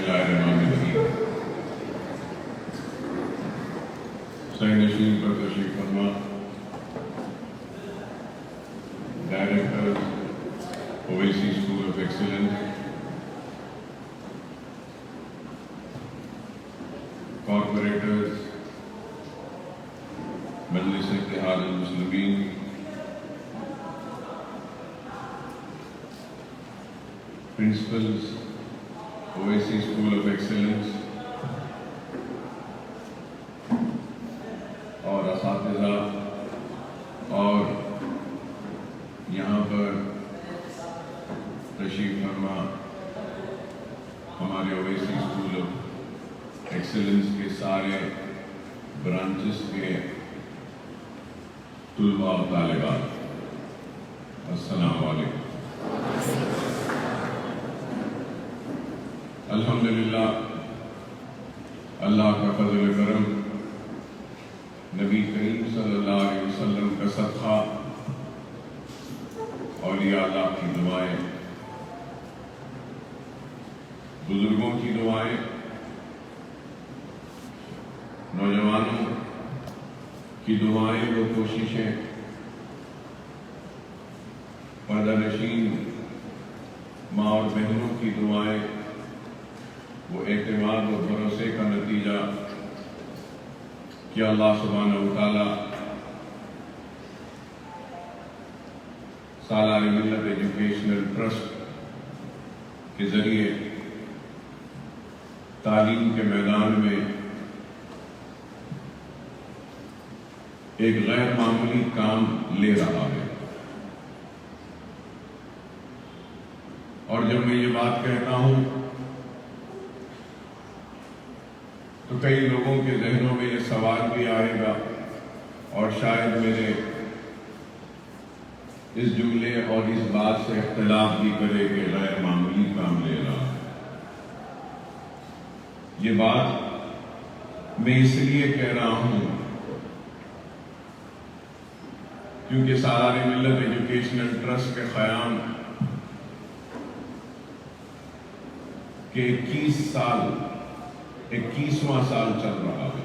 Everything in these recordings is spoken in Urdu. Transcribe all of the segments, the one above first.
اللہ الرحمن الرحیم۔ صحیح نشین پر تشریف فرما director Owaisi school of excellence, corporators, Majlis Ittehad al-Muslimeen, principals Owaisi school of excellence اور اساتذہ، اور یہاں پر تشریف فرما ہمارے اویسی اسکول آف ایکسیلنس کے سارے برانچز کے طلباء و طالبات، السلام علیکم۔ الحمدللہ اللہ کا فضل و کرم، نبی کریم صلی اللہ علیہ وسلم کا صدقہ، اولیاء اللہ کی دعائیں، بزرگوں کی دعائیں، نوجوانوں کی دعائیں، وہ کوششیں، پردہ نشین ماں اور بہنوں کی دعائیں، وہ اعتماد و بھروسے کا نتیجہ کہ اللہ سبحانہ و تعالی سالار ملت ایجوکیشنل ٹرسٹ کے ذریعے تعلیم کے میدان میں ایک غیر معمولی کام لے رہا ہے۔ اور جب میں یہ بات کہتا ہوں تو کئی لوگوں کے ذہنوں میں یہ سوال بھی آئے گا، اور شاید میرے اس جملے اور اس بات سے اختلاف بھی کرے کہ غیر معمولی کام لے رہا ہے۔ یہ بات میں اس لیے کہہ رہا ہوں کیونکہ سالار ملت ایجوکیشنل ٹرسٹ کے قیام کے 21واں سال چل رہا ہے۔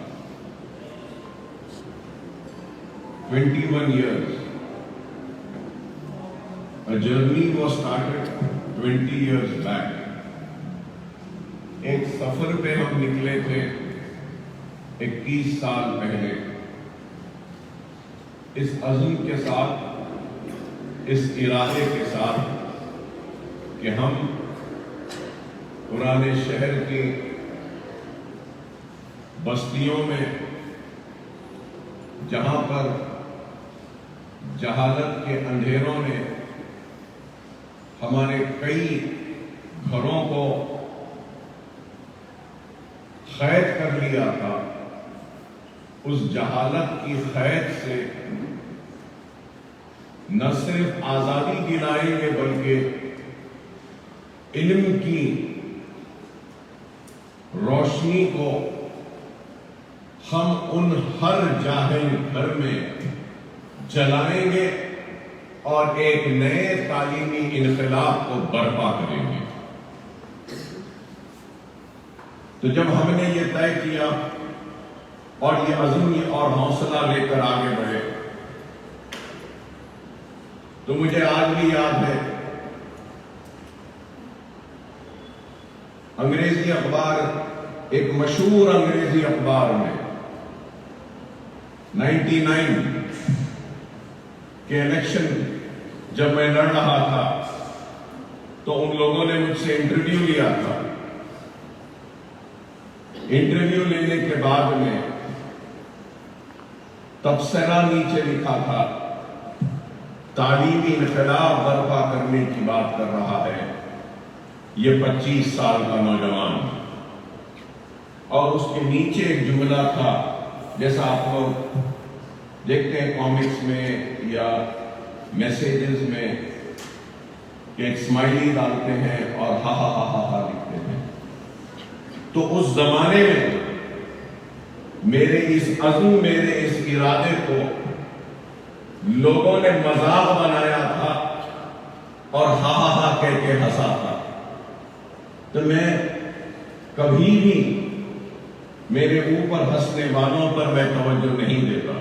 21 years. A journey was started 20 years back. ایک سفر پہ ہم نکلے تھے 21 سال پہلے، اس عزم کے ساتھ، اس ارادے کے ساتھ کہ ہم پرانے شہر کی بستیوں میں، جہاں پر جہالت کے اندھیروں نے ہمارے کئی گھروں کو قید کر لیا تھا، اس جہالت کی قید سے نہ صرف آزادی دلائیں گے بلکہ علم کی روشنی کو ہم ان ہر جاہل گھر میں جلائیں گے اور ایک نئے تعلیمی انقلاب کو برپا کریں گے۔ تو جب ہم نے یہ طے کیا اور یہ عزم اور حوصلہ لے کر آگے بڑھے، تو مجھے آج بھی یاد ہے انگریزی اخبار، ایک مشہور انگریزی اخبار میں 99 کے الیکشن جب میں لڑ رہا تھا تو ان لوگوں نے مجھ سے انٹرویو لیا تھا۔ انٹرویو لینے کے بعد میں تبصرہ نیچے لکھا تھا، تعلیمی انقلاب برپا کرنے کی بات کر رہا ہے یہ 25 سال کا نوجوان، اور اس کے نیچے ایک جملہ تھا، جیسا آپ لوگ دیکھتے ہیں کامکس میں یا میسیجز میں کہ ایک اسمائلی ڈالتے ہیں اور ہا ہا ہا ہا ہا لکھتے ہیں۔ تو اس زمانے میں میرے اس عزم، میرے اس ارادے کو لوگوں نے مذاق بنایا تھا اور ہا ہا ہا کہہ کے ہنسا تھا۔ تو میں کبھی بھی میرے اوپر ہنسنے والوں پر میں توجہ نہیں دیتا،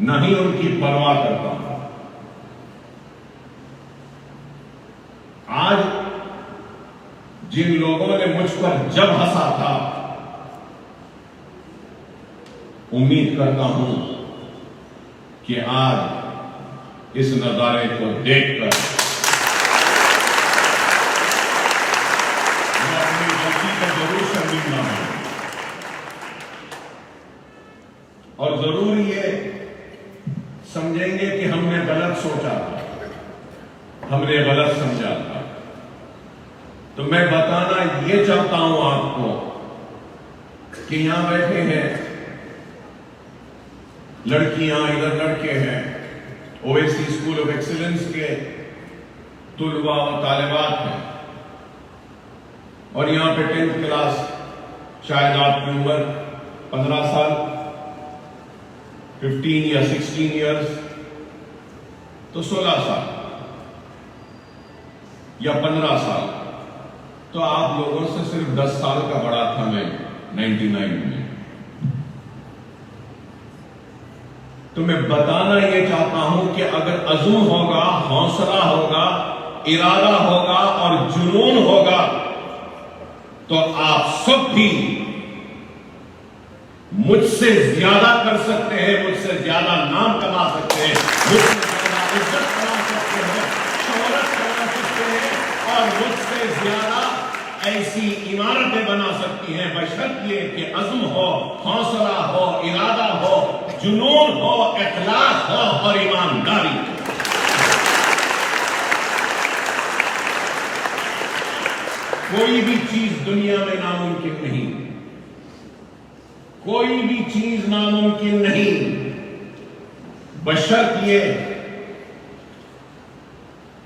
نہ ہی ان کی پرواہ کرتا ہوں۔ آج جن لوگوں نے مجھ پر جب ہنسا تھا، امید کرتا ہوں کہ آج اس نظارے کو دیکھ کر میں اپنی غلطی کو ضرور شرمندہ ہوں، اور ضرور یہ سمجھیں گے کہ ہم نے غلط سوچا تھا، ہم نے غلط سمجھا تھا۔ تو میں بتانا یہ چاہتا ہوں آپ کو کہ یہاں بیٹھے ہیں لڑکیاں، ادھر لڑکے ہیں، اویسی اسکول آف ایکسیلنس کے طلباء و طالبات ہیں، اور یہاں پہ 10th کلاس، شاید آپ کی عمر 15 سال 15 یا 16 ایئرز، تو 16 سال یا 15 سال، تو آپ لوگوں سے صرف 10 سال کا بڑا تھا میں 99 میں۔ تو میں بتانا یہ چاہتا ہوں کہ اگر عزم ہوگا، حوصلہ ہوگا، ارادہ ہوگا اور جنون ہوگا تو آپ سب بھی مجھ سے زیادہ کر سکتے ہیں، مجھ سے زیادہ نام کما سکتے ہیں، مجھ سے زیادہ عزت کما سکتے ہیں، شہرت کما سکتے ہیں، اور مجھ سے زیادہ ایسی عمارتیں بنا سکتی ہیں، بشرط یہ کہ عزم ہو، حوصلہ ہو، ارادہ ہو، جنون ہو، اخلاص ہو اور ایمانداری ہو۔ کوئی بھی چیز دنیا میں ناممکن نہیں، کوئی بھی چیز ناممکن نہیں، بشرط یہ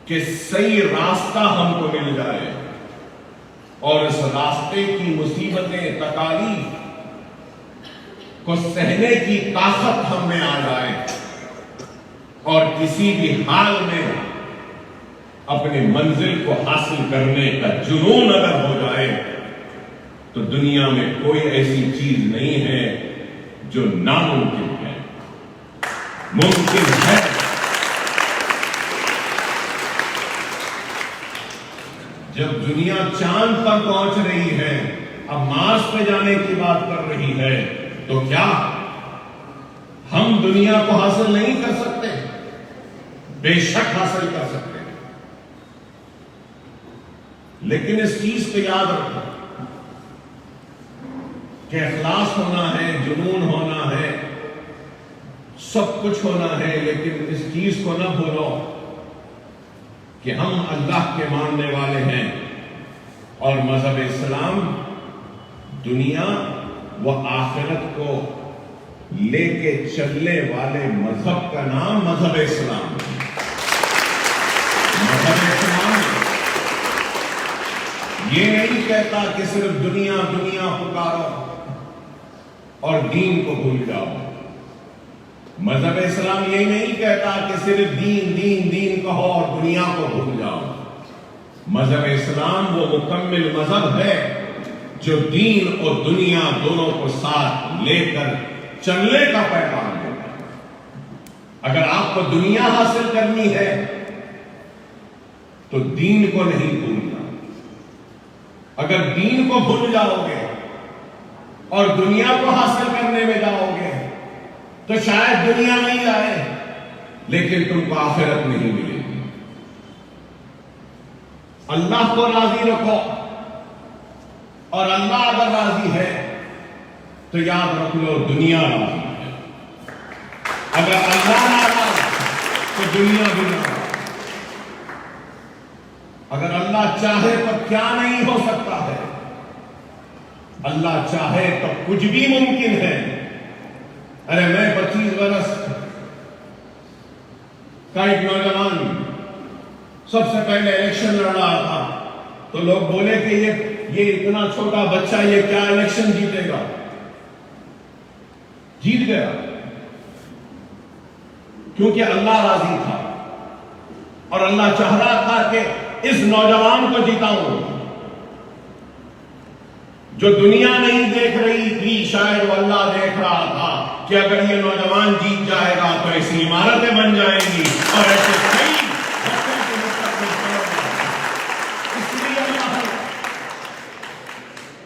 کہ صحیح راستہ ہم کو مل جائے اور اس راستے کی مصیبتیں، تکالیف کو سہنے کی طاقت ہم میں آ جائے، اور کسی بھی حال میں اپنے منزل کو حاصل کرنے کا جنون اگر ہو جائے تو دنیا میں کوئی ایسی چیز نہیں ہے جو ناممکن ہے، ممکن ہے۔ جب دنیا چاند پر پہنچ رہی ہے، اب مارس پہ جانے کی بات کر رہی ہے، تو کیا ہم دنیا کو حاصل نہیں کر سکتے؟ بے شک حاصل کر سکتے ہیں، لیکن اس چیز کو یاد رکھو کہ اخلاص ہونا ہے، جنون ہونا ہے، سب کچھ ہونا ہے، لیکن اس چیز کو نہ بھولو کہ ہم اللہ کے ماننے والے ہیں، اور مذہب اسلام دنیا و آخرت کو لے کے چلنے والے مذہب کا نام مذہب اسلام ہے۔ مذہب اسلام یہ نہیں کہتا کہ صرف دنیا دنیا پکارو اور دین کو بھول جاؤ۔ مذہب اسلام یہ نہیں کہتا کہ صرف دین دین دین کہو اور دنیا کو بھول جاؤ۔ مذہب اسلام وہ مکمل مذہب ہے جو دین اور دنیا دونوں کو ساتھ لے کر چلنے کا پیغام دیتا ہے۔ اگر آپ کو دنیا حاصل کرنی ہے تو دین کو نہیں بھولنا۔ اگر دین کو بھول جاؤ گے اور دنیا کو حاصل کرنے میں جاؤ گے تو شاید دنیا نہیں آئے لیکن تم کو آخرت نہیں ملے گی۔ اللہ کو راضی رکھو، اور اللہ اگر راضی ہے تو یاد رکھ لو دنیا راضی ہے۔ اگر اللہ ناراض تو دنیا بھی ناراض۔ اگر اللہ چاہے تو کیا نہیں ہو سکتا ہے؟ اللہ چاہے تو کچھ بھی ممکن ہے۔ ارے میں 25 برس کا ایک نوجوان سب سے پہلے الیکشن لڑ رہا تھا، تو لوگ بولے کہ یہ اتنا چھوٹا بچہ یہ کیا الیکشن جیتے گا؟ جیت گیا، کیونکہ اللہ راضی تھا اور اللہ چاہ رہا تھا کہ اس نوجوان کو جیتاؤں۔ جو دنیا نہیں دیکھ رہی تھی شاید وہ اللہ دیکھ رہا تھا کہ اگر یہ نوجوان جیت جائے گا تو ایسی عمارتیں بن جائیں گی اور ایسے کئی بچوں کے مستقبل بنیں گے۔ اس لیے اللہ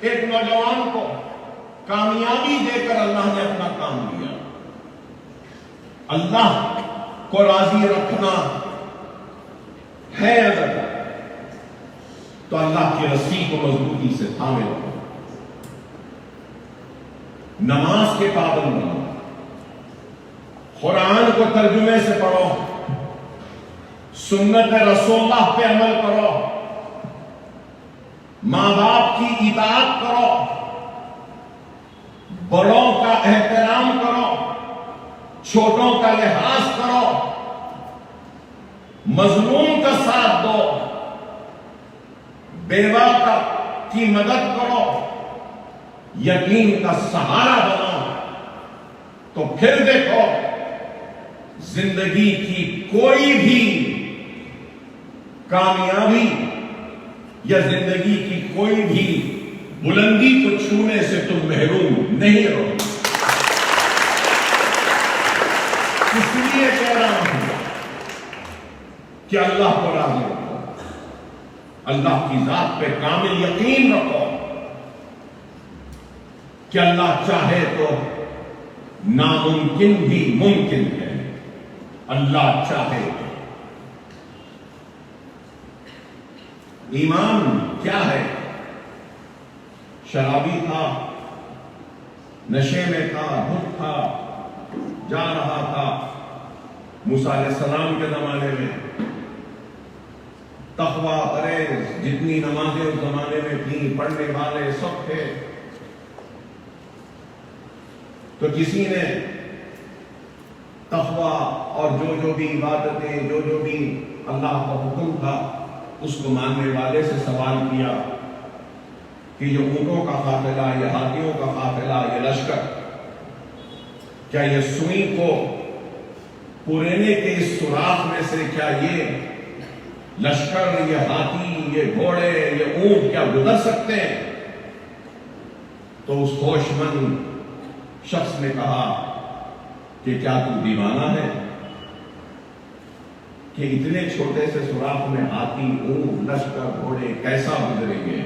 ایک نوجوان کو کامیابی دے کر اللہ نے اپنا کام لیا۔ اللہ کو راضی رکھنا ہے اگر تو اللہ کی رسی کو مضبوطی سے تھامے رکھو، نماز کے پابند بنو، قرآن کو ترجمے سے پڑھو، سنت رسول اللہ پہ عمل کرو، ماں باپ کی اطاعت کرو، بڑوں کا احترام کرو، چھوٹوں کا لحاظ کرو، مظلوم کا ساتھ دو، بیوہ کی مدد کرو، یتیم کا سہارا بنو، تو پھر دیکھو زندگی کی کوئی بھی کامیابی یا زندگی کی کوئی بھی بلندی کو چھونے سے تم محروم نہیں رہو۔ اس لیے کہہ رہا ہوں کہ اللہ کو راضی رکھو، اللہ کی ذات پہ کامل یقین رکھو کہ اللہ چاہے تو ناممکن بھی ممکن ہے، اللہ چاہے تو۔ ایمان کیا ہے؟ شرابی تھا، نشے میں تھا، دھت تھا، جا رہا تھا موسیٰ علیہ السلام کے زمانے میں، تقویٰ پرہیز جتنی نمازیں اس زمانے میں تھیں، پڑھنے والے سب تھے، تو کسی نے تقویٰ اور جو بھی عبادتیں، جو بھی اللہ کا حکم تھا اس کو ماننے والے سے سوال کیا کہ یہ اونٹوں کا قافلہ، یہ ہاتھیوں کا قافلہ، یہ لشکر، کیا یہ سوئی کو پورینے کے اس سوراخ میں سے کیا یہ لشکر، یہ ہاتھی، یہ گھوڑے، یہ اونٹ کیا گزر سکتے ہیں؟ تو اس ہوش مند شخص نے کہا کہ کیا تو دیوانہ ہے کہ اتنے چھوٹے سے سوراخ میں ہاتھی، اونٹ، لشکر، گھوڑے کیسا گزریں گے؟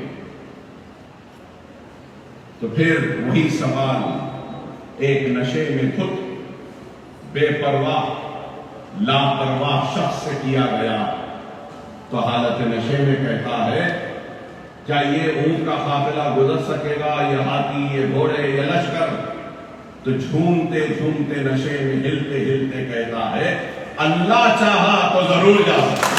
تو پھر وہی سوال ایک نشے میں خود بے پرواہ لاپرواہ شخص سے کیا گیا، تو حالت نشے میں کہتا ہے کیا یہ اونٹ کا قافلہ گزر سکے گا، یہ ہاتھی، یہ گھوڑے، یہ لشکر؟ تو جھومتے جھومتے نشے میں ہلتے ہلتے کہتا ہے اللہ چاہا تو ضرور جا سکتا۔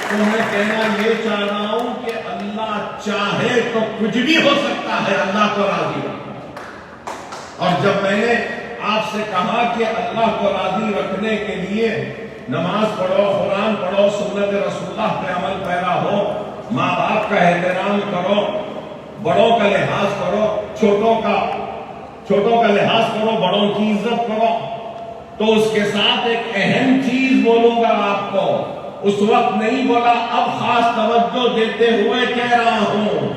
تو میں کہنا یہ چاہ رہا ہوں کہ اللہ چاہے تو کچھ بھی ہو سکتا ہے، اللہ کو راضی رکھو۔ اور جب میں نے آپ سے کہا کہ اللہ کو راضی رکھنے کے لیے نماز پڑھو، قرآن پڑھو، سنت رسول اللہ پہ عمل پیرا ہو، ماں باپ کا احترام کرو، بڑوں کا لحاظ کرو، چھوٹوں کا لحاظ کرو، بڑوں کی عزت کرو، تو اس کے ساتھ ایک اہم چیز بولوں گا آپ کو، اس وقت نہیں بولا، اب خاص توجہ دیتے ہوئے کہہ رہا ہوں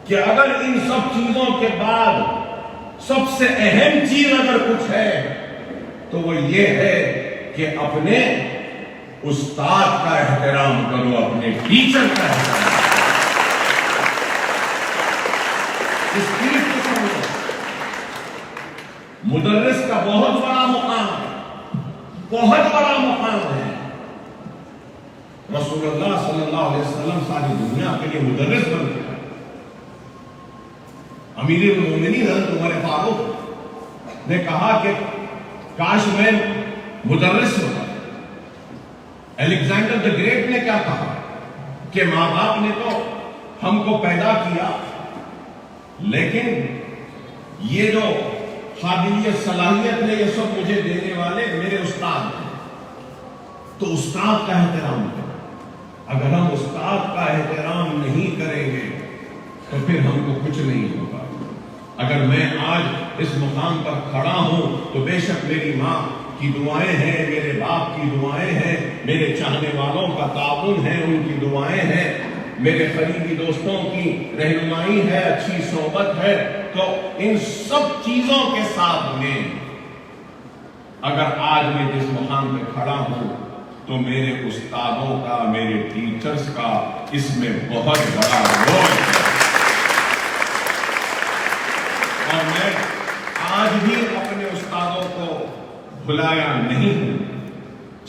کہ اگر ان سب چیزوں کے بعد سب سے اہم چیز اگر کچھ ہے تو وہ یہ ہے کہ اپنے استاد کا احترام کرو، اپنے ٹیچر کا احترام کرو۔ اس چیز کو سمجھو، مدرس کا بہت بڑا مقام ہے، بہت بڑا مقام ہے۔ رسول اللہ صلی اللہ علیہ وسلم ساری دنیا کے لیے مدرس بن گئے۔ امیر المومنین حضرت عمر فاروق نے کہا کہ کاش میں مدرس ہوتا۔ الیگزینڈر دی گریٹ نے کیا کہا کہ ماں باپ نے تو ہم کو پیدا کیا، لیکن یہ جو قابلیت صلاحیت ہے یہ سب مجھے دینے والے میرے استاد ہیں، تو استاد کا احترام کریں۔ اگر ہم استاد کا احترام نہیں کریں گے تو پھر ہم کو کچھ نہیں ہوگا۔ اگر میں آج اس مقام پر کھڑا ہوں تو بے شک میری ماں کی دعائیں ہیں، میرے باپ کی دعائیں ہیں، میرے چاہنے والوں کا تعاون ہے، ان کی دعائیں ہیں، میرے قریبی دوستوں کی رہنمائی ہے، اچھی صحبت ہے، تو ان سب چیزوں کے ساتھ میں اگر آج میں جس مقام پہ کھڑا ہوں تو میرے استادوں کا، میرے ٹیچرز کا اس میں بہت بڑا رول ہے۔ اور میں آج بھی اپنے استادوں کو بھلایا نہیں ہوں،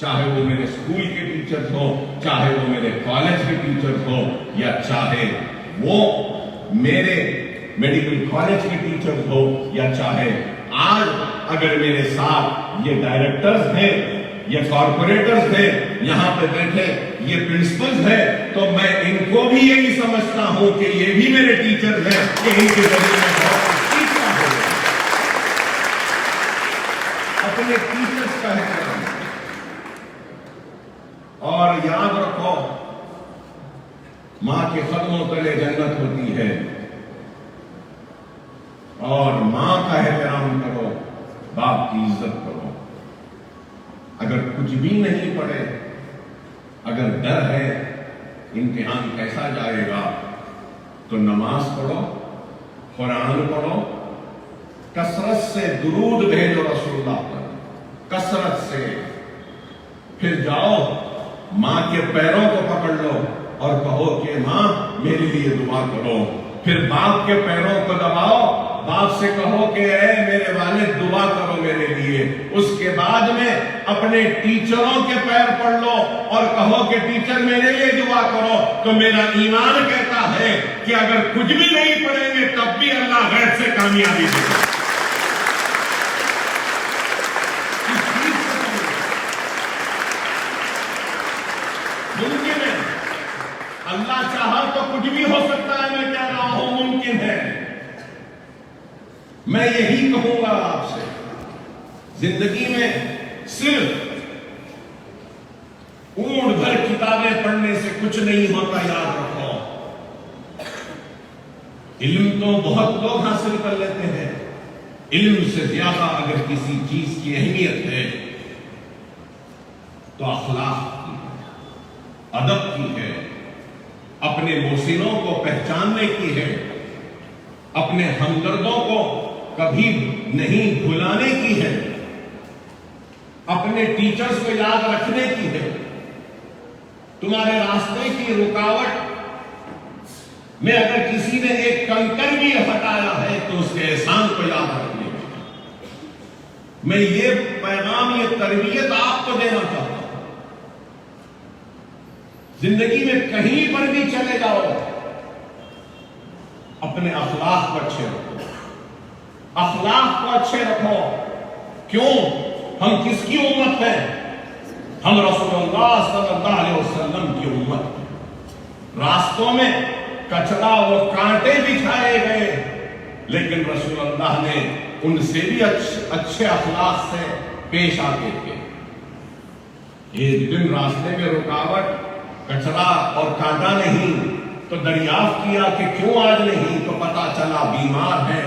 چاہے وہ میرے اسکول کے ٹیچرز ہوں، چاہے وہ میرے کالج کے ٹیچرز ہوں، یا چاہے وہ میرے میڈیکل کالج کے ٹیچرز ہوں، یا چاہے آج اگر میرے ساتھ یہ ڈائریکٹرز ہیں، یہ کارپوریٹرز ہیں، یہاں پہ بیٹھے یہ پرنسپلز ہیں، تو میں ان کو بھی یہی سمجھتا ہوں کہ یہ بھی میرے ٹیچرز ہیں، کہ ان کے ذریعے میں بہت کچھ سیکھا ہوں۔ اپنے ٹیچرز کا احترام، اور یاد رکھو ماں کے قدموں تلے جنت ہوتی ہے، اور ماں کا احترام کرو، باپ کی عزت کرو۔ اگر کچھ بھی نہیں پڑے، اگر ڈر ہے امتحان کیسا جائے گا، تو نماز پڑھو، قرآن پڑھو، کثرت سے درود بھیجو رسول اللہ پر، کثرت سے، پھر جاؤ ماں کے پیروں کو پکڑ لو اور کہو کہ ماں میرے لیے دعا کرو، پھر باپ کے پیروں کو دباؤ، باپ سے کہو کہ اے میرے والد دعا کرو میرے لیے، اس کے بعد میں اپنے ٹیچروں کے پیر پڑ لو اور کہو کہ ٹیچر میرے لیے دعا کرو۔ تو میرا ایمان کہتا ہے کہ اگر کچھ بھی نہیں پڑھیں گے تب بھی اللہ غیب سے کامیابی دے گا۔ ممکن ہے، اللہ چاہا تو کچھ بھی ہو سکتا ہے، میں کہہ رہا ہوں ممکن ہے۔ میں یہی کہوں گا آپ سے، زندگی میں صرف اونٹ بھر کتابیں پڑھنے سے کچھ نہیں ہوتا، یاد رکھو۔ علم تو بہت لوگ حاصل کر لیتے ہیں، علم سے زیادہ اگر کسی چیز کی اہمیت ہے تو اخلاق کی ہے، ادب کی ہے، اپنے محسنوں کو پہچاننے کی ہے، اپنے ہمدردوں کو کبھی نہیں بھلانے کی ہے، اپنے ٹیچرز کو یاد رکھنے کی ہے۔ تمہارے راستے کی رکاوٹ میں اگر کسی نے ایک کنکر بھی ہٹایا ہے تو اس کے احسان کو یاد رکھنے کی۔ میں یہ پیغام، یہ تربیت آپ کو دینا چاہتا ہوں۔ زندگی میں کہیں پر بھی چلے جاؤ، اپنے اخلاق کو اچھے رکھو، اخلاق کو اچھے رکھو۔ کیوں؟ ہم کس کی امت ہیں؟ ہم رسول اللہ صلی اللہ علیہ وسلم کی امت ہیں۔ راستوں میں کچرا اور کانٹے بچھائے گئے، لیکن رسول اللہ نے ان سے بھی اچھے اخلاق سے پیش آتے تھے۔ ایک دن راستے میں رکاوٹ، کچرا اور کانٹا نہیں تو دریافت کیا کہ کیوں آج نہیں، تو پتا چلا بیمار ہے،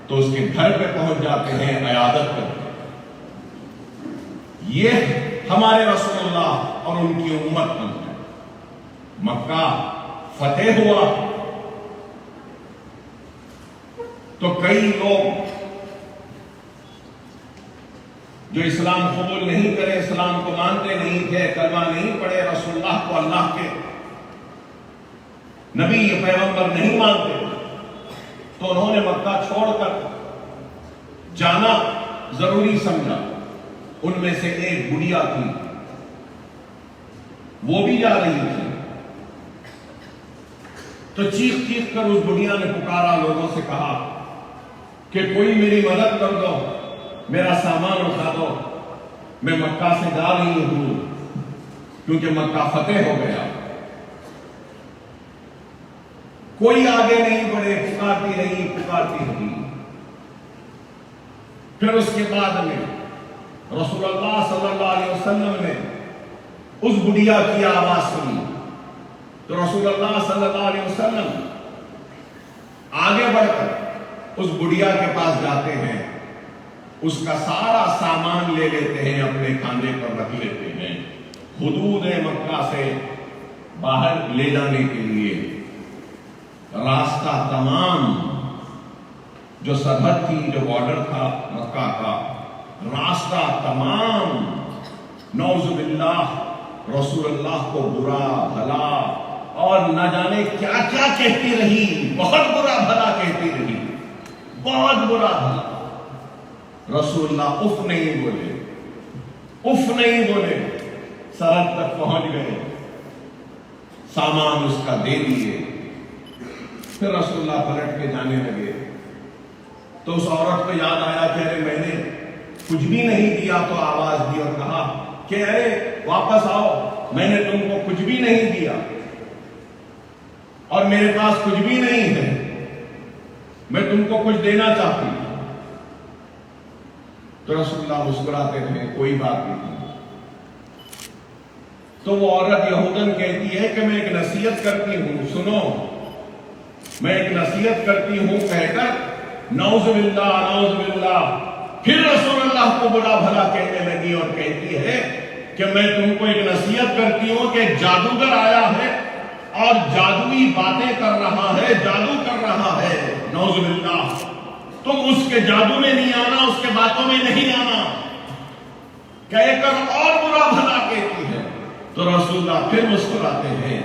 تو اس کے گھر پہ پہنچ جاتے ہیں، عیادت کرتے ہیں۔ یہ ہمارے رسول اللہ اور ان کی امت ہم ہے۔ مکہ فتح ہوا تو کئی لوگ جو اسلام قبول نہیں کرے، اسلام کو مانتے نہیں تھے، کلمہ نہیں پڑھے، رسول اللہ کو اللہ کے نبی پیغمبر نہیں مانتے، تو انہوں نے مکہ چھوڑ کر جانا ضروری سمجھا۔ ان میں سے ایک بڑھیا تھی، وہ بھی جا رہی تھی، تو چیخ چیخ کر اس بڑھیا نے پکارا، لوگوں سے کہا کہ کوئی میری مدد کر دو، میرا سامان اٹھا دو، میں مکہ سے جا رہی ہوں کیونکہ مکہ فتح ہو گیا۔ کوئی آگے نہیں بڑھے، پکارتی رہی۔ پھر اس کے بعد میں رسول اللہ صلی اللہ علیہ وسلم نے اس بڑھیا کی آواز سنی، تو رسول اللہ صلی اللہ علیہ وسلم آگے بڑھ کر اس بڑھیا کے پاس جاتے ہیں، اس کا سارا سامان لے لیتے ہیں، اپنے کاندھے پر رکھ لیتے ہیں، حدود مکہ سے باہر لے جانے کے لیے راستہ تمام جو سرحد تھی، جو بارڈر تھا مکہ کا، راستہ تمام نعوذ باللہ رسول اللہ کو برا بھلا اور نہ جانے کیا کیا کہتی رہی، بہت برا بھلا کہتی رہی، بہت برا بھلا۔ رسول اللہ اف نہیں بولے، اف نہیں بولے، سرحد تک پہنچ گئے، سامان اس کا دے دیے، پھر رسول اللہ پلٹ کے جانے لگے تو اس عورت کو یاد آیا کہ ارے میں نے کچھ بھی نہیں دیا، تو آواز دی اور کہا کہ ارے واپس آؤ، میں نے تم کو کچھ بھی نہیں دیا اور میرے پاس کچھ بھی نہیں ہے، میں تم کو کچھ دینا چاہتی ہوں۔ تو رسول اللہ مسکراتے رہے، کوئی بات نہیں۔ تو وہ عورت یہودن کہتی ہے کہ میں ایک نصیحت کرتی ہوں، سنو، میں ایک نصیحت کرتی ہوں کہہ کر نعوذ باللہ نعوذ باللہ پھر رسول اللہ کو برا بھلا کہنے لگی اور کہتی ہے کہ میں تم کو ایک نصیحت کرتی ہوں کہ جادوگر آیا ہے اور جادوئی باتیں کر رہا ہے، جادو کر رہا ہے، نعوذ باللہ، تم اس کے جادو میں نہیں آنا، اس کے باتوں میں نہیں آنا، کہہ کر اور برا بھلا کہتی ہے۔ تو رسول اللہ پھر مسکراتے ہیں،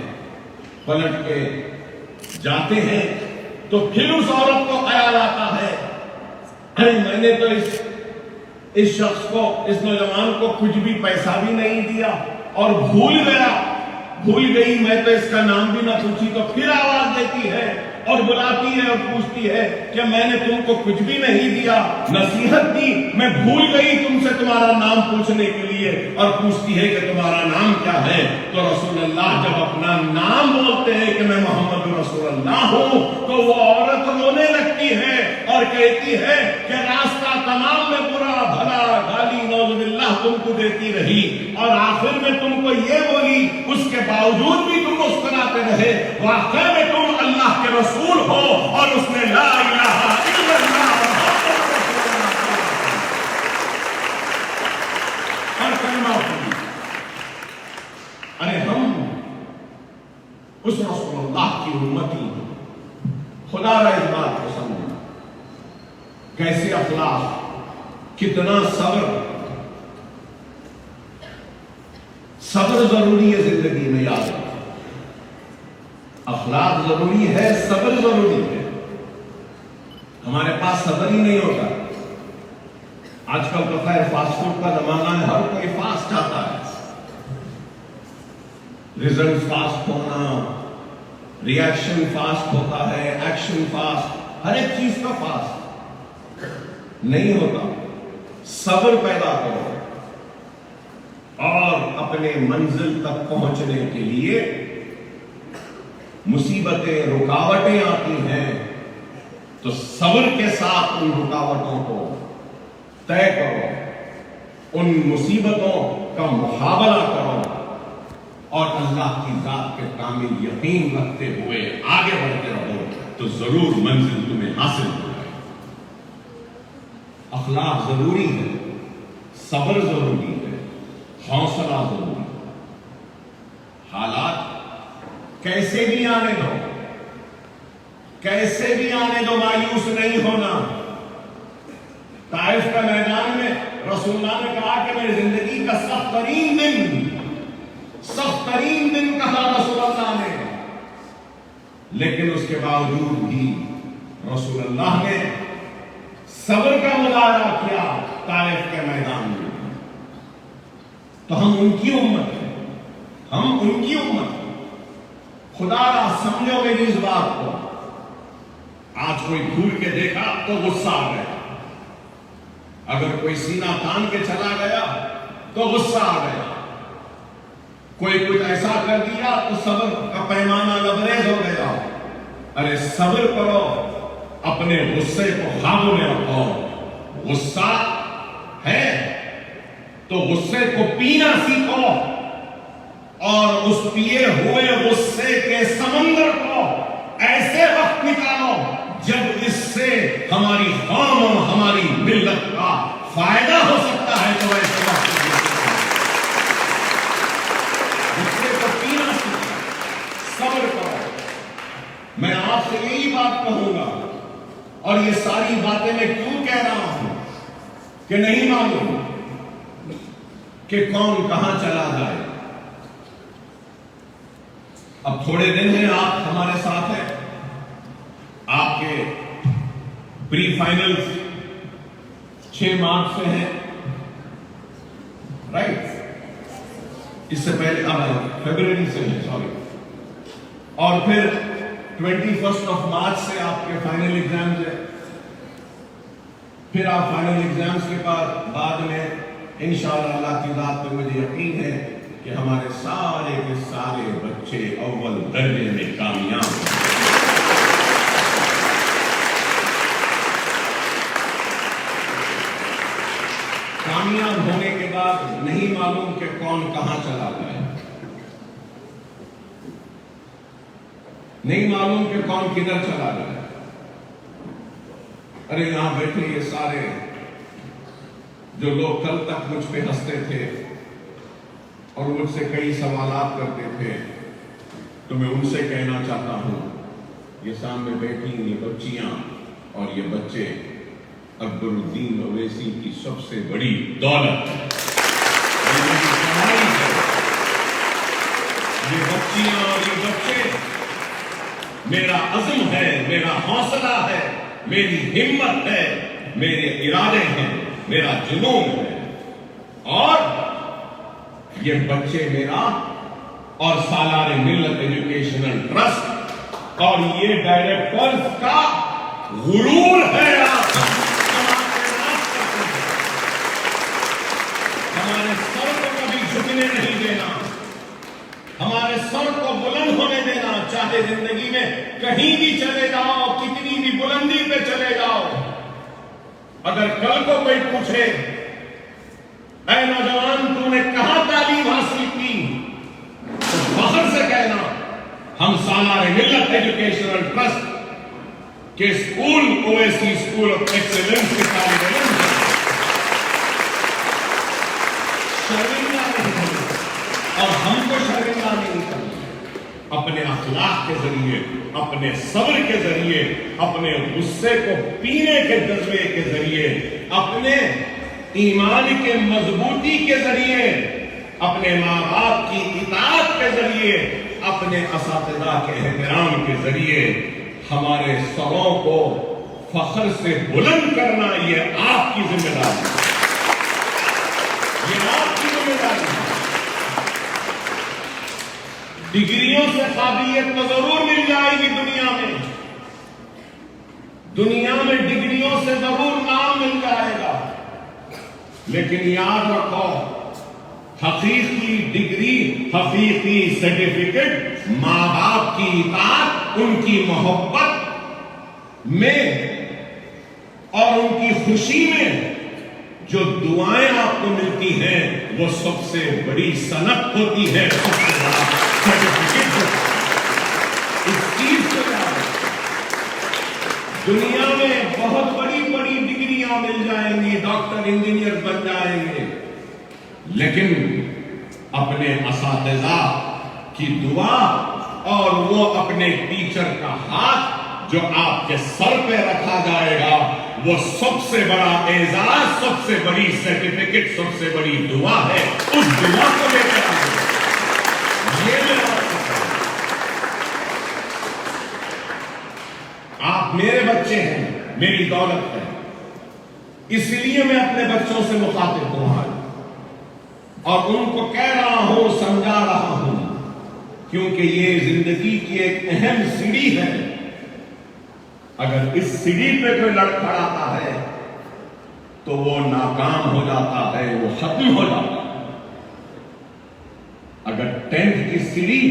پلٹ کے جاتے ہیں، تو پھر اس عورت کو خیال آتا ہے ارے میں نے تو اس شخص کو، اس نوجوان کو کچھ بھی پیسہ بھی نہیں دیا اور بھول گئی، میں تو اس کا نام بھی نہ پوچھی۔ تو پھر آواز دیتی ہے اور بلاتی ہے اور پوچھتی ہے کہ میں نے تم کو کچھ بھی نہیں دیا، نصیحت دی، میں بھول گئی تم سے تمہارا نام پوچھنے کے لیے، اور پوچھتی ہے کہ تمہارا نام کیا ہے؟ تو رسول اللہ جب اپنا نام بولتے ہیں کہ میں محمد رسول اللہ ہوں، تو وہ عورت رونے لگتی ہے اور کہتی ہے کہ راستہ تمام میں برا بھلا گالی نعوذ باللہ تم کو دیتی رہی، اور آخر میں تم کو یہ بولی، اس کے باوجود بھی تم مسکراتے رہے، واقعہ میں تم اللہ کے رسول ہو، اور اس نے لا الہ الا اللہ اور کلمہ پڑھی۔ ارے ہم اس رسول اللہ کی امتی، خدا را اس بات کو سمجھنا، کیسے اخلاق، کتنا صبر ضروری ہے زندگی میں، یاد رکھیں، اخلاق ضروری ہے، صبر ضروری ہے۔ ہمارے پاس صبر ہی نہیں ہوتا۔ آج کل تو خیر فاسٹ فوڈ کا زمانہ ہے، ہر کوئی فاسٹ چاہتا ہے، ریزلٹ فاسٹ ہونا، ریئیکشن فاسٹ ہوتا ہے، ایکشن فاسٹ، ہر ایک چیز کا فاسٹ نہیں ہوتا۔ صبر پیدا کرو اور اپنے منزل تک پہنچنے کے لیے مصیبتیں، رکاوٹیں آتی ہیں تو صبر کے ساتھ ان رکاوٹوں کو طے کرو، ان مصیبتوں کا مقابلہ کرو اور اللہ کی ذات پہ کامل یقین رکھتے ہوئے آگے بڑھتے رہو تو ضرور منزل تمہیں حاصل ہو جائے۔ اخلاق ضروری ہے، صبر ضروری ہے، حوصلہ ضروری ہے۔ حالات کیسے بھی آنے دو، کیسے بھی آنے دو، مایوس نہیں ہونا۔ طائف کا میدان میں رسول اللہ نے کہا کہ میری زندگی کا سخت ترین دن کہا رسول اللہ نے، لیکن اس کے باوجود بھی رسول اللہ نے صبر کا مظاہرہ کیا طائف کے میدان میں۔ تو ہم ان کی امت ہیں، ہم ان کی امت ہیں۔ خدا را سمجھو میری اس بات کو، آج کوئی گھور کے دیکھا تو غصہ آ گیا، اگر کوئی سینہ تان کے چلا گیا تو غصہ آ گیا، کوئی کچھ ایسا کر دیا تو صبر کا پیمانہ لبریز ہو گیا۔ ارے صبر کرو، اپنے غصے کو قابو میں رکھو۔ غصہ ہے تو غصے کو پینا سیکھو، اور اس پیے ہوئے غصے کے سمندر کو ایسے وقت نکالو جب اس سے ہماری قوم اور ہماری ملت کا فائدہ ہو سکتا ہے، تو ایسے وقت سے یہی بات کہوں گا، اور یہ ساری باتیں میں کیوں کہہ رہا ہوں کہ نہیں معلوم کہ کون کہاں چلا جائے۔ اب تھوڑے دن ہیں آپ ہمارے ساتھ ہیں، آپ کے پری فائنلز 6 مارچ سے ہیں، رائٹ؟ اس سے پہلے فیبروری سے ہے، سوری، اور پھر 21 مارچ سے آپ کے فائنل ایگزامز ہیں، پھر آپ فائنل ایگزامز کے بعد میں انشاءاللہ اللہ کی ذات پہ مجھے یقین ہے کہ ہمارے سارے کے سارے بچے اول درجے میں کامیاب ہیں۔ کامیاب ہونے کے بعد نہیں معلوم کہ کون کہاں چلا جائے، نہیں معلوم کہ کون کدھر چلا جائے۔ ارے یہاں بیٹھے یہ سارے جو لوگ کل تک مجھ پہ ہنستے تھے اور مجھ سے کئی سوالات کرتے تھے، تو میں ان سے کہنا چاہتا ہوں، یہ سامنے بیٹھی یہ بچیاں اور یہ بچے اکبر الدین اویسی کی سب سے بڑی دولت ہے، یہ بچیاں اور یہ بچے میرا عزم ہے، میرا حوصلہ ہے، میری ہمت ہے، میرے ارادے ہیں، میرا جنون ہے، اور یہ بچے میرا اور سالار ملت ایجوکیشنل ٹرسٹ اور یہ ڈائریکٹرز کا غرور ہے۔ ہمارے سر کو کبھی جھکنے نہیں دینا، ہمارے سر کو بلند ہونے دینا، چاہے زندگی میں کہیں بھی چلے جاؤ، کتنی بھی بلندی پہ چلے جاؤ۔ اگر کل کو کوئی پوچھے اے نوجوان تو نے کہاں تعلیم حاصل کی، تو فخر سے کہنا ہم سالار ملت ایجوکیشنل ٹرسٹ کے school Owaisi school of excellence کے طالب علم ہیں۔ شرمندہ نہیں ہونا اور ہم کو شرمندہ نہیں کرنا، اپنے اخلاق کے ذریعے، اپنے صبر کے ذریعے، اپنے غصے کو پینے کے جذبے کے ذریعے، اپنے ایمان کے مضبوطی کے ذریعے، اپنے ماں باپ کی اطاعت کے ذریعے، اپنے اساتذہ کے احترام کے ذریعے ہمارے سروں کو فخر سے بلند کرنا، یہ آپ کی ذمہ داری ہے، یہ آپ کی ذمہ داری ہے۔ ڈگریوں سے قابلیت تو ضرور مل جائے گی دنیا میں ڈگریوں سے ضرور نام مل جائے گا، لیکن یاد رکھو حقیقی ڈگری، حقیقی سرٹیفکیٹ ماں باپ کی اطاعت، ان کی محبت میں اور ان کی خوشی میں جو دعائیں آپ کو ملتی ہیں وہ سب سے بڑی صنعت ہوتی ہے، سب سے بڑا سرٹیفکیٹ ہوتا ہے۔ اس چیز کو یاد رکھو، دنیا میں بہت بڑی بڑی ڈگریاں مل جائیں گی، ڈاکٹر انجینئر بن جائیں گے، لیکن اپنے اساتذہ کی دعا اور وہ اپنے ٹیچر کا ہاتھ جو آپ کے سر پہ رکھا جائے گا، وہ سب سے بڑا اعزاز، سب سے بڑی سرٹیفکیٹ، سب سے بڑی دعا ہے۔ اس دعا کو لے کر آئے، یہ میرا آپ میرے بچے ہیں، میری دولت ہے، اس لیے میں اپنے بچوں سے مخاطب ہوں اور ان کو کہہ رہا ہوں، سمجھا رہا ہوں، کیونکہ یہ زندگی کی ایک اہم سیڑھی ہے۔ اگر اس سیڑھی پہ کوئی لڑکھڑاتا ہے تو وہ ناکام ہو جاتا ہے، وہ ختم ہو جاتا ہے۔ اگر 10th کی سیڑھی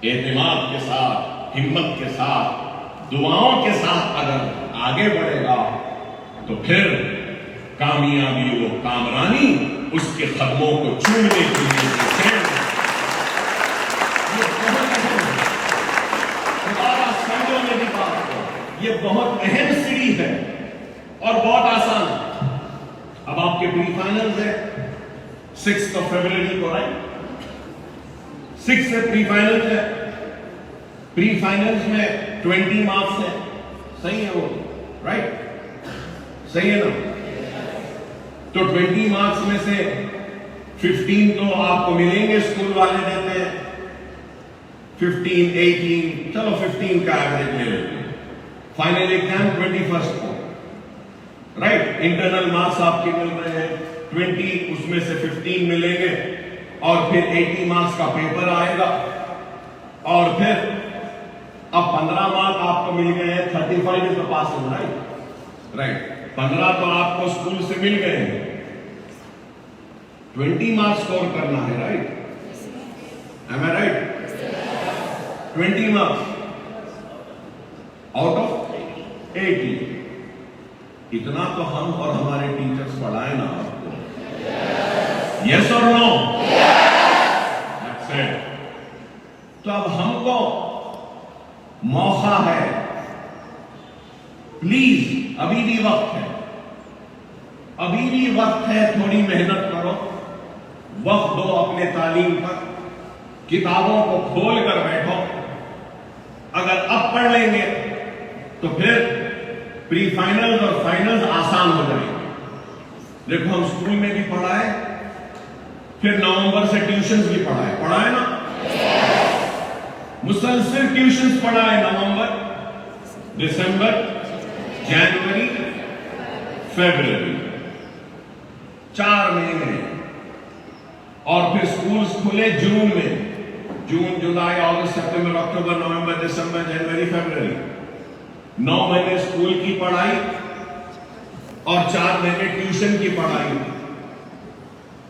اعتماد کے ساتھ، ہمت کے ساتھ، دعاؤں کے ساتھ اگر آگے بڑھے گا تو پھر کامیابی و کامرانی اس کے قدموں کو چومنے کے لیے یہ بہت اہم سیڑھی ہے اور بہت آسان ہے۔ اب آپ کے پری فائنلز ہے 6 فروری کو، رائٹ؟ 6 سے پری فائنلز ہے، پری فائنلز میں 20 مارکس ہے، صحیح ہے وہ، رائٹ؟ صحیح ہے نا؟ تو 20 مارکس میں سے 15 تو آپ کو ملیں گے، اسکول والے دیتے ہیں، 15 18 چلو 15 کا ایوریج لے لیتے ہیں. فائنل ایگزام 21 کو، رائٹ؟ انٹرنل مارکس آپ کے مل رہے ہیں 20، اس میں سے 15 ملیں گے، اور پھر 80 مارکس کا پیپر آئے گا، اور پھر اب 15 مارک آپ کو مل گئے ہیں، 35 از the passing, رائٹ؟ 15 تو آپ کو اسکول سے مل گئے ہیں، 20 مارکس اسکور کرنا ہے، right? Am I right? 20 marks out of 80. اتنا تو ہم اور ہمارے ٹیچرز پڑھائیں نا آپ کو. Yes or no? That's it. تو اب ہم کو موقع ہے، پلیز ابھی بھی وقت ہے، ابھی بھی وقت ہے، تھوڑی محنت کرو، وقت دو اپنے تعلیم پر، کتابوں کو کھول کر بیٹھو. اگر اب پڑھ لیں گے تو پھر پری فائنلز اور فائنلز آسان ہو جائیں گے. دیکھو ہم اسکول میں بھی پڑھائے، پھر نومبر سے ٹیوشنز بھی پڑھائے نا، مسلسل ٹیوشنز پڑھائے، نومبر، دسمبر، جنوری، فیبروری، 4 مہینے، اور پھر سکولز کھلے جون میں، جون، جولائی، اگست، سپتمبر، اکتوبر، نومبر، دسمبر، جنوری، فیبروری، 9 مہینے اسکول کی پڑھائی اور 4 مہینے ٹیوشن کی پڑھائی.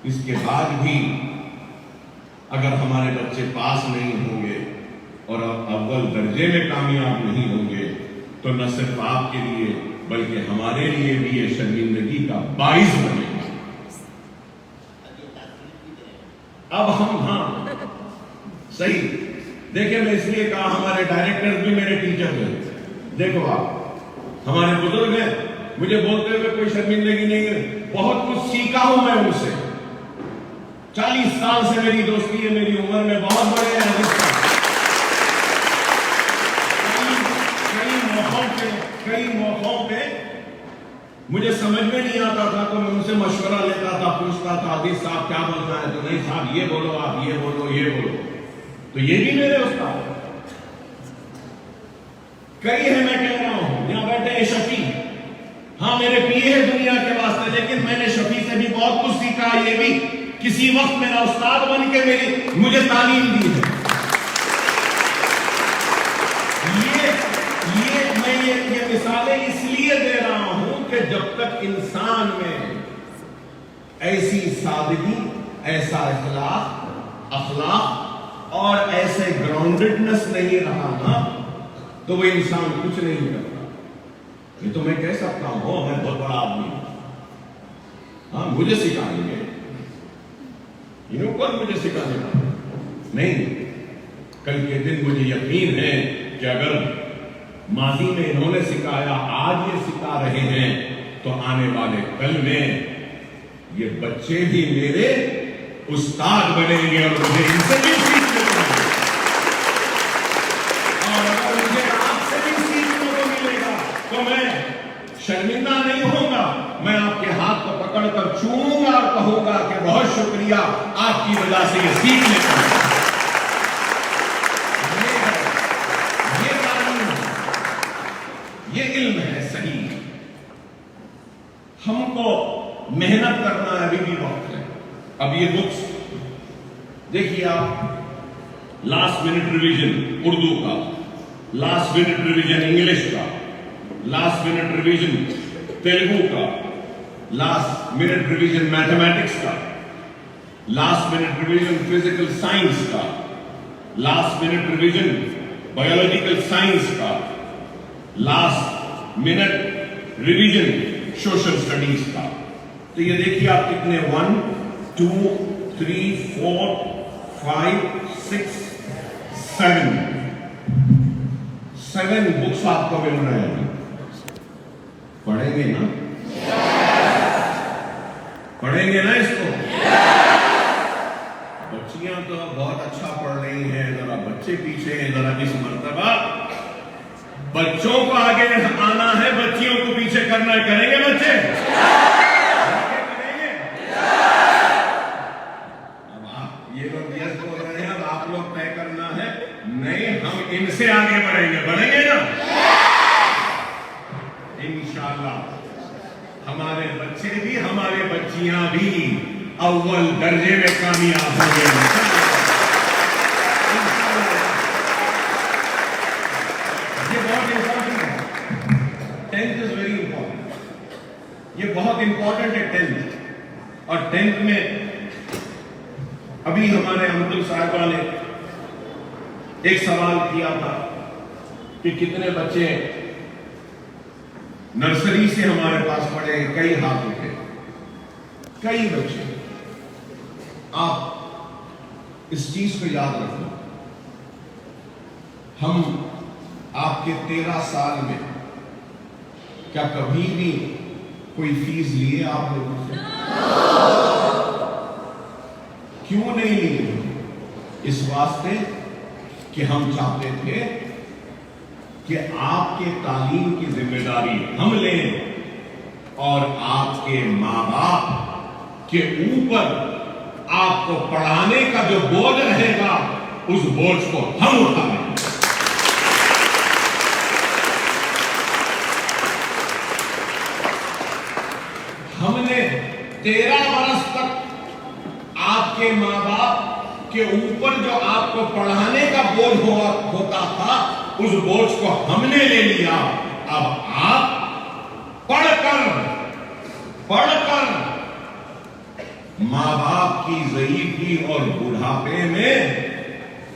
اس کے بعد بھی اگر ہمارے بچے پاس نہیں ہوں گے اور اول درجے میں کامیاب نہیں ہوں گے تو نہ صرف آپ کے لیے بلکہ ہمارے لیے بھی یہ شرمندگی کا باعث بنے گا. اب ہم، ہاں صحیح دیکھیں، میں اس لیے کہا ہمارے ڈائریکٹر بھی میرے ٹیچر ہیں. دیکھو آپ ہمارے بزرگ ہیں، مجھے بولتے ہوئے کوئی شرمندگی نہیں ہے، بہت کچھ سیکھا ہوں میں ان سے. 40 سال سے میری دوستی ہے، میری عمر میں بہت بڑے ہیں. کئی موقعوں پہ مجھے سمجھ میں نہیں آتا تھا تو میں ان سے مشورہ لیتا تھا، پوچھتا تھا حدیث صاحب کیا بولنا ہے، تو نہیں صاحب یہ بولو، آپ یہ بولو، یہ بولو. تو یہ بھی میرے استاد ہیں. کئی ہیں، میں کہہ رہا ہوں یہاں بیٹھے ہیں شفیع، ہاں میرے پیے ہیں دنیا کے واسطے، لیکن میں نے شفیع سے بھی بہت کچھ سیکھا. یہ بھی کسی وقت میرا استاد بن کے مجھے تعلیم دی ہے. یہ مثالیں اس لیے دے رہا ہوں کہ جب تک انسان میں ایسی سادگی، ایسا اخلاق اور ایسے گراؤنڈڈنس نہیں رہا نا تو وہ انسان کچھ نہیں کرتا. یہ تو میں کہہ سکتا ہوں میں بہت بڑا آدمی ہوں، ہاں مجھے سکھائیں گے، انہوں کون مجھے سکھانے والا نہیں. کل کے دن مجھے یقین ہے کہ اگر ماضی میں انہوں نے سکھایا، آج یہ سکھا رہے ہیں، تو آنے والے کل میں یہ بچے بھی میرے استاد بنیں گے اور مجھے ان سے بھی سیکھنے کو ملے گا. اور اگر مجھے آپ سے بھی سیکھنے کو ملے گا تو میں شرمندہ نہیں ہوں گا، میں آپ کے ہاتھ کو پکڑ کر چوموں گا اور کہوں گا کہ بہت شکریہ، آپ کی وجہ سے یہ سیکھنے کو ملا. یہ علم ہے صحیح. ہم کو محنت کرنا ہے، ابھی بھی وقت ہے. اب یہ بکس دیکھیے آپ، لاسٹ منٹ ریویژن اردو کا، لاسٹ منٹ ریویژن انگلش کا، لاسٹ منٹ ریویژن تیلگو کا، لاسٹ منٹ ریویژن میتھمیٹکس کا، last minute revision physical science کا، last minute revision biological science کا، last minute revision social studies کا. تو یہ دیکھیے آپ کتنے 1 2 3 4 5 6 7 بکس آپ کو مل رہے ہیں. پڑھیں گے نا؟ پڑھیں گے نا اس کو؟ بچیاں تو بہت اچھا پڑھ رہی ہیں، ذرا بچے بچے پیچھے ہیں ذرا اس مرتبہ بچوں کو آگے آنا ہے, بچیوں کو پیچھے کرنا ہے. کریں گے بچے؟ کریں گے. اب آپ یہ لوگ یس بول رہے ہیں, اب آپ لوگ طے کرنا ہے. نہیں, ہم ان سے آگے بڑھیں گے. بڑھیں گے نا انشاءاللہ. ہمارے بچے بھی, ہمارے بچیاں بھی اول درجے میں کامیاب ہوں گے. یہ بہت امپورٹنٹ ہے 10th. اور 10th میں ابھی ہمارے انکل صاحبہ نے ایک سوال کیا تھا کہ کتنے بچے نرسری سے ہمارے پاس پڑھے. کئی ہاتھ اٹھے, کئی بچے. آپ اس چیز کو یاد رکھو, ہم آپ کے 13 سال میں کیا کبھی بھی کوئی فیس لیے آپ لوگوں سے؟ کیوں نہیں لیے؟ اس واسطے کہ ہم چاہتے تھے کہ آپ کے تعلیم کی ذمہ داری ہم لیں اور آپ کے ماں باپ کے اوپر آپ کو پڑھانے کا جو بوجھ رہے گا اس بوجھ کو ہم اٹھائیں. ہم نے 13 برس تک آپ کے ماں باپ کے اوپر جو آپ کو پڑھانے کا بوجھ ہوتا تھا اس بوجھ کو ہم نے لے لیا. اب آپ پڑھ کر ماں باپ کی ضعیفی اور بڑھاپے میں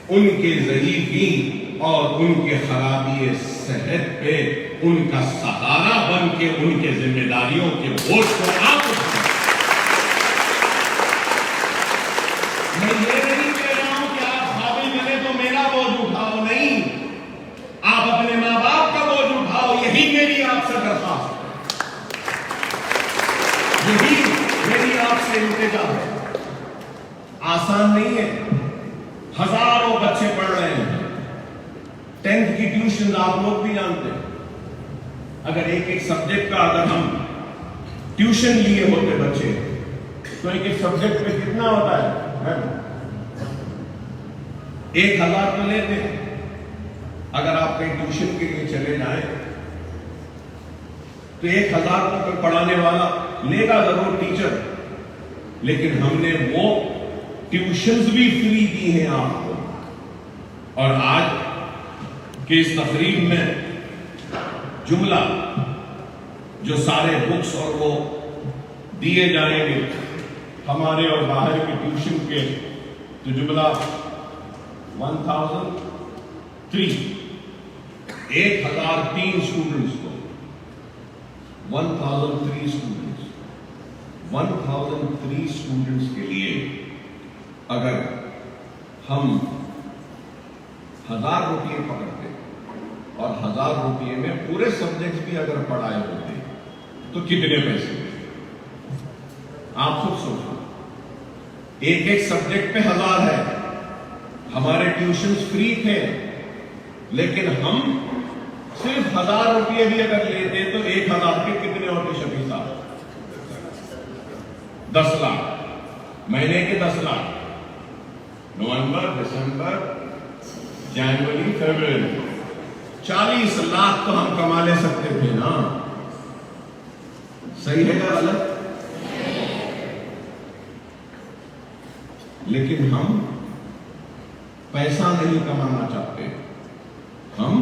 ان کے ضعیفی اور ان کے خرابی صحت پہ ان کا سہارا بن کے ان کے ذمہ داریوں کے بوجھ کو آپ اٹھائیں. میں یہ نہیں کہہ رہا ہوں کہ آپ قابل بنے تو میرا بوجھ اٹھاؤ. نہیں, آپ اپنے ماں باپ کا بوجھ اٹھاؤ. یہی میری آپ سے درخواست ہے, یہی میری آپ سے التجا ہے. آسان نہیں ہے. ہزاروں بچے پڑھ رہے ہیں. 10th کی ٹیوشن آپ لوگ بھی جانتے ہیں. اگر ایک سبجیکٹ کا اگر ہم ٹیوشن لیے ہوتے بچے تو ایک سبجیکٹ پہ کتنا ہوتا ہے؟ 1000 تو لیتے ہیں. اگر آپ کہیں ٹیوشن کے لیے چلے جائیں تو 1000 کو کوئی پڑھانے والا لے گا ضرور, ٹیچر, لیکن ہم نے وہ ٹیوشنز بھی فری دی ہیں آپ کو. اور آج کہ اس تقریب میں جملہ جو سارے بکس اور وہ دیے جائیں گے ہمارے اور باہر کے ٹیوشن کے, تو جملہ 1003 1003 اسٹوڈنٹس کو 1003 اسٹوڈنٹس کے لیے اگر ہم 1000 روپیے پکڑتے اور 1000 روپیے میں پورے سبجیکٹ بھی اگر پڑھائے ہوتے تو کتنے پیسے؟ آپ خود سوچو. ایک سبجیکٹ پہ 1000 ہے. ہمارے ٹیوشنز فری تھے, لیکن ہم صرف 1000 روپیے بھی اگر لیتے تو 1000 کے کتنے ہوتے شفیع صاحب؟ 10 لاکھ. مہینے کے 10 لاکھ. نومبر, دسمبر, جنوری, فروری, 40 لاکھ تو ہم کما لے سکتے تھے نا. صحیح ہے یا غلط؟ لیکن ہم پیسہ نہیں کمانا چاہتے, ہم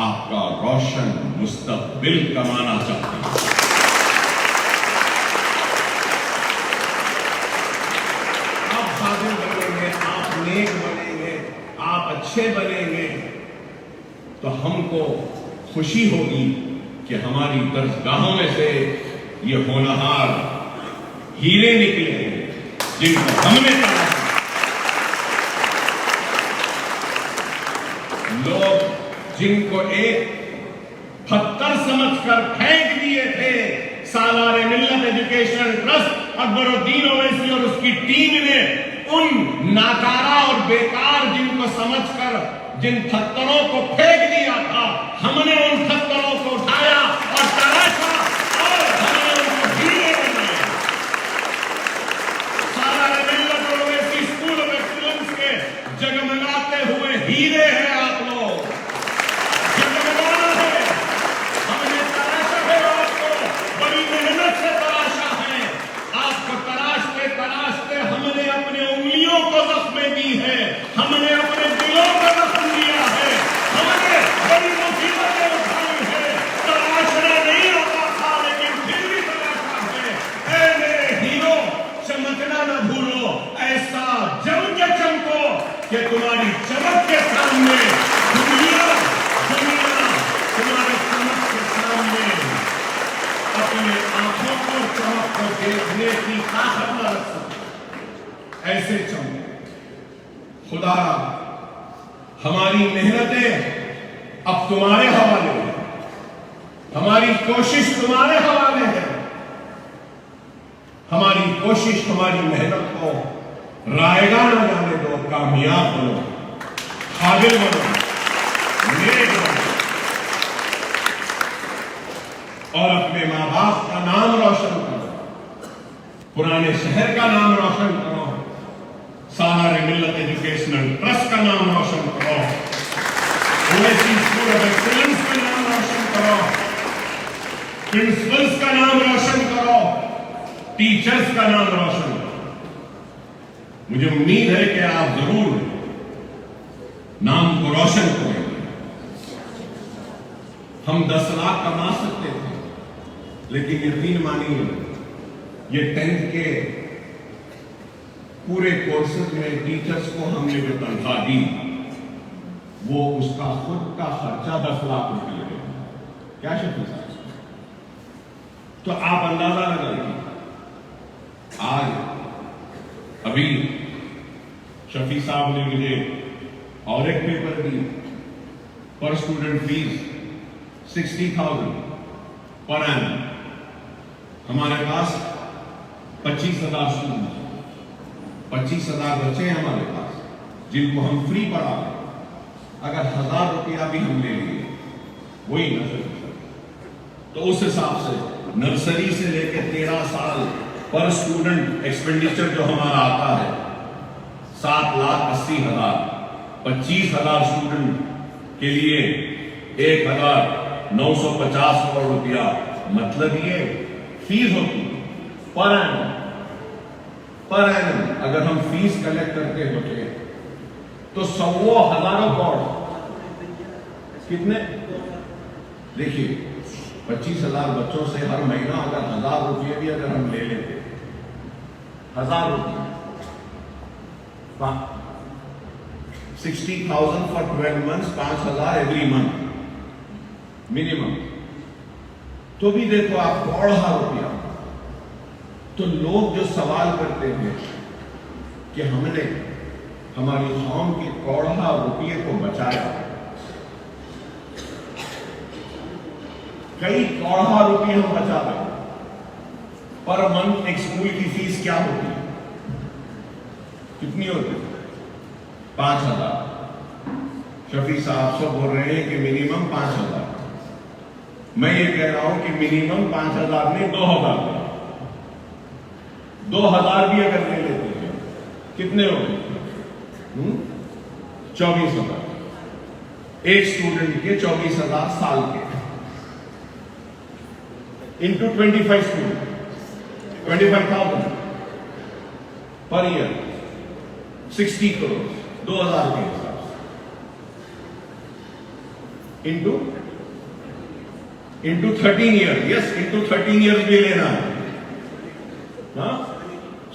آپ کا روشن مستقبل کمانا چاہتے ہیں. آپ خادم بنیں گے, آپ نیک بنیں گے, آپ اچھے بنیں گے تو ہم کو خوشی ہوگی کہ ہماری درسگاہوں میں سے یہ ہونہار ہیرے نکلے ہیں جن کو ہم نے کہا. لوگ جن کو ایک پتھر سمجھ کر پھینک دیے تھے, سالار ملت ایجوکیشنل ٹرسٹ اکبر الدین اویسی اور اس کی ٹیم نے ان ناکارہ اور بیکار جن کو سمجھ کر جن پتھروں کو پھینک دیا تھا، ہم نے ان پتھروں کو اٹھایا اور تراشا اور ہم نے ان کو ہیرے بنائے۔ سالار ملت اور اویسی اسکول آف ایکسیلنس کے جگمگاتے ہوئے ہیرے ہیں آپ لوگ، جگمگانا ہے۔ ہم نے تراشا ہے آپ کو، بڑی محنت سے تراشا ہے آپ کو۔ تراشتے تراشتے ہم نے اپنے انگلیوں کو زخمیں دی ہے، ہم نے اپنے دلوں کو زخم دیا ہے، ہم نے بڑی مصیبتیں اٹھائی ہے۔ تراشنا نہیں ہوتا تھا لیکن پھر بھی تراشا ہے۔ اے میرے ہیرو، چمکنا نہ بھولو، ایسا جم کے چمکو کہ تمہاری چمک کے سامنے دنیا تمہارے چمک کے سامنے اپنے آنکھوں کو چمک کو دیکھنے کی طاقت نہ رکھ سکے، ایسے چمکے۔ خدا ہماری محنتیں اب تمہارے حوالے ہیں، ہماری کوشش تمہارے حوالے ہے۔ ہماری کوشش، ہماری محنت کو رائگاں نہ جانے دو، کامیاب بنو، قابل بنو، نیک بنو اور اپنے ماں باپ کا نام روشن کرو، پرانے شہر کا نام روشن کرو، سالار ملت ایجوکیشنل ٹرسٹ کا نام روشن کرو، اویسی اسکول آف ایکسیلنس کا نام روشن کرو، پرنسپلز کا نام روشن کرو، ٹیچرز کا نام روشن کرو۔ مجھے امید ہے کہ آپ ضرور نام کو روشن کریں گے۔ ہم 10 لاکھ کما سکتے تھے لیکن یقین مانیے یہ 10th کے پورے کورسز میں ٹیچرز کو ہم نے جو تنخواہ دی وہ اس کا خود کا خرچہ 10 لاکھ روپئے ہے۔ کیا شکل صاحب؟ تو آپ اندازہ لگائیے، آج ابھی شفیع صاحب نے مجھے اور ایک پیپر دی، پر اسٹوڈنٹ فیس 60,000 پر اینم۔ ہمارے پاس 25,000 اسٹوڈنٹ، 25,000 بچے ہیں ہمارے پاس جن کو ہم فری پڑھا رہے ہیں۔ اگر 1,000 روپیہ بھی ہم لے لیے وہی نرسری، تو اس حساب سے نرسری سے لے کے 13 سال پر اسٹوڈنٹ ایکسپینڈیچر جو ہمارا آتا ہے 7,80,000۔ 25,000 اسٹوڈنٹ کے لیے 1,950 کروڑ روپیہ، مطلب یہ فیس ہوتی پر اینم۔ پر اینم اگر ہم فیس کلیکٹ کرتے ہوتے تو 100,000 کروڑ کتنے؟ دیکھیے 25,000 بچوں سے ہر مہینہ اگر 1,000 روپیے بھی اگر ہم لے لیتے، 1,000 روپیے 60,000 for 12 months، 5,000 every month minimum, تو بھی دیکھو آپ 1,500 روپیہ۔ تو لوگ جو سوال کرتے ہیں کہ ہم نے ہماری قوم کی 1,500 روپیے کو بچایا، کئی 1,500 روپیے ہم بچا رہے ہیں۔ پر منتھ ایک اسکول کی فیس کیا ہوتی ہے؟ کتنی ہوتی ہے؟ 5,000۔ شفیع صاحب سے بول رہے ہیں کہ منیمم 5,000، میں یہ کہہ رہا ہوں کہ منیمم 5,000 نہیں 2,000۔ 2,000 بھی اگر لے لیتے ہیں کتنے ہو گئے؟ 24,000۔ ایک اسٹوڈنٹ کے 24,000 سال کے، into 25 student 25,000 per year, 60 crore, 2,000 کے حساب سے، into 13 year, yes into 13 year بھی لینا ہے،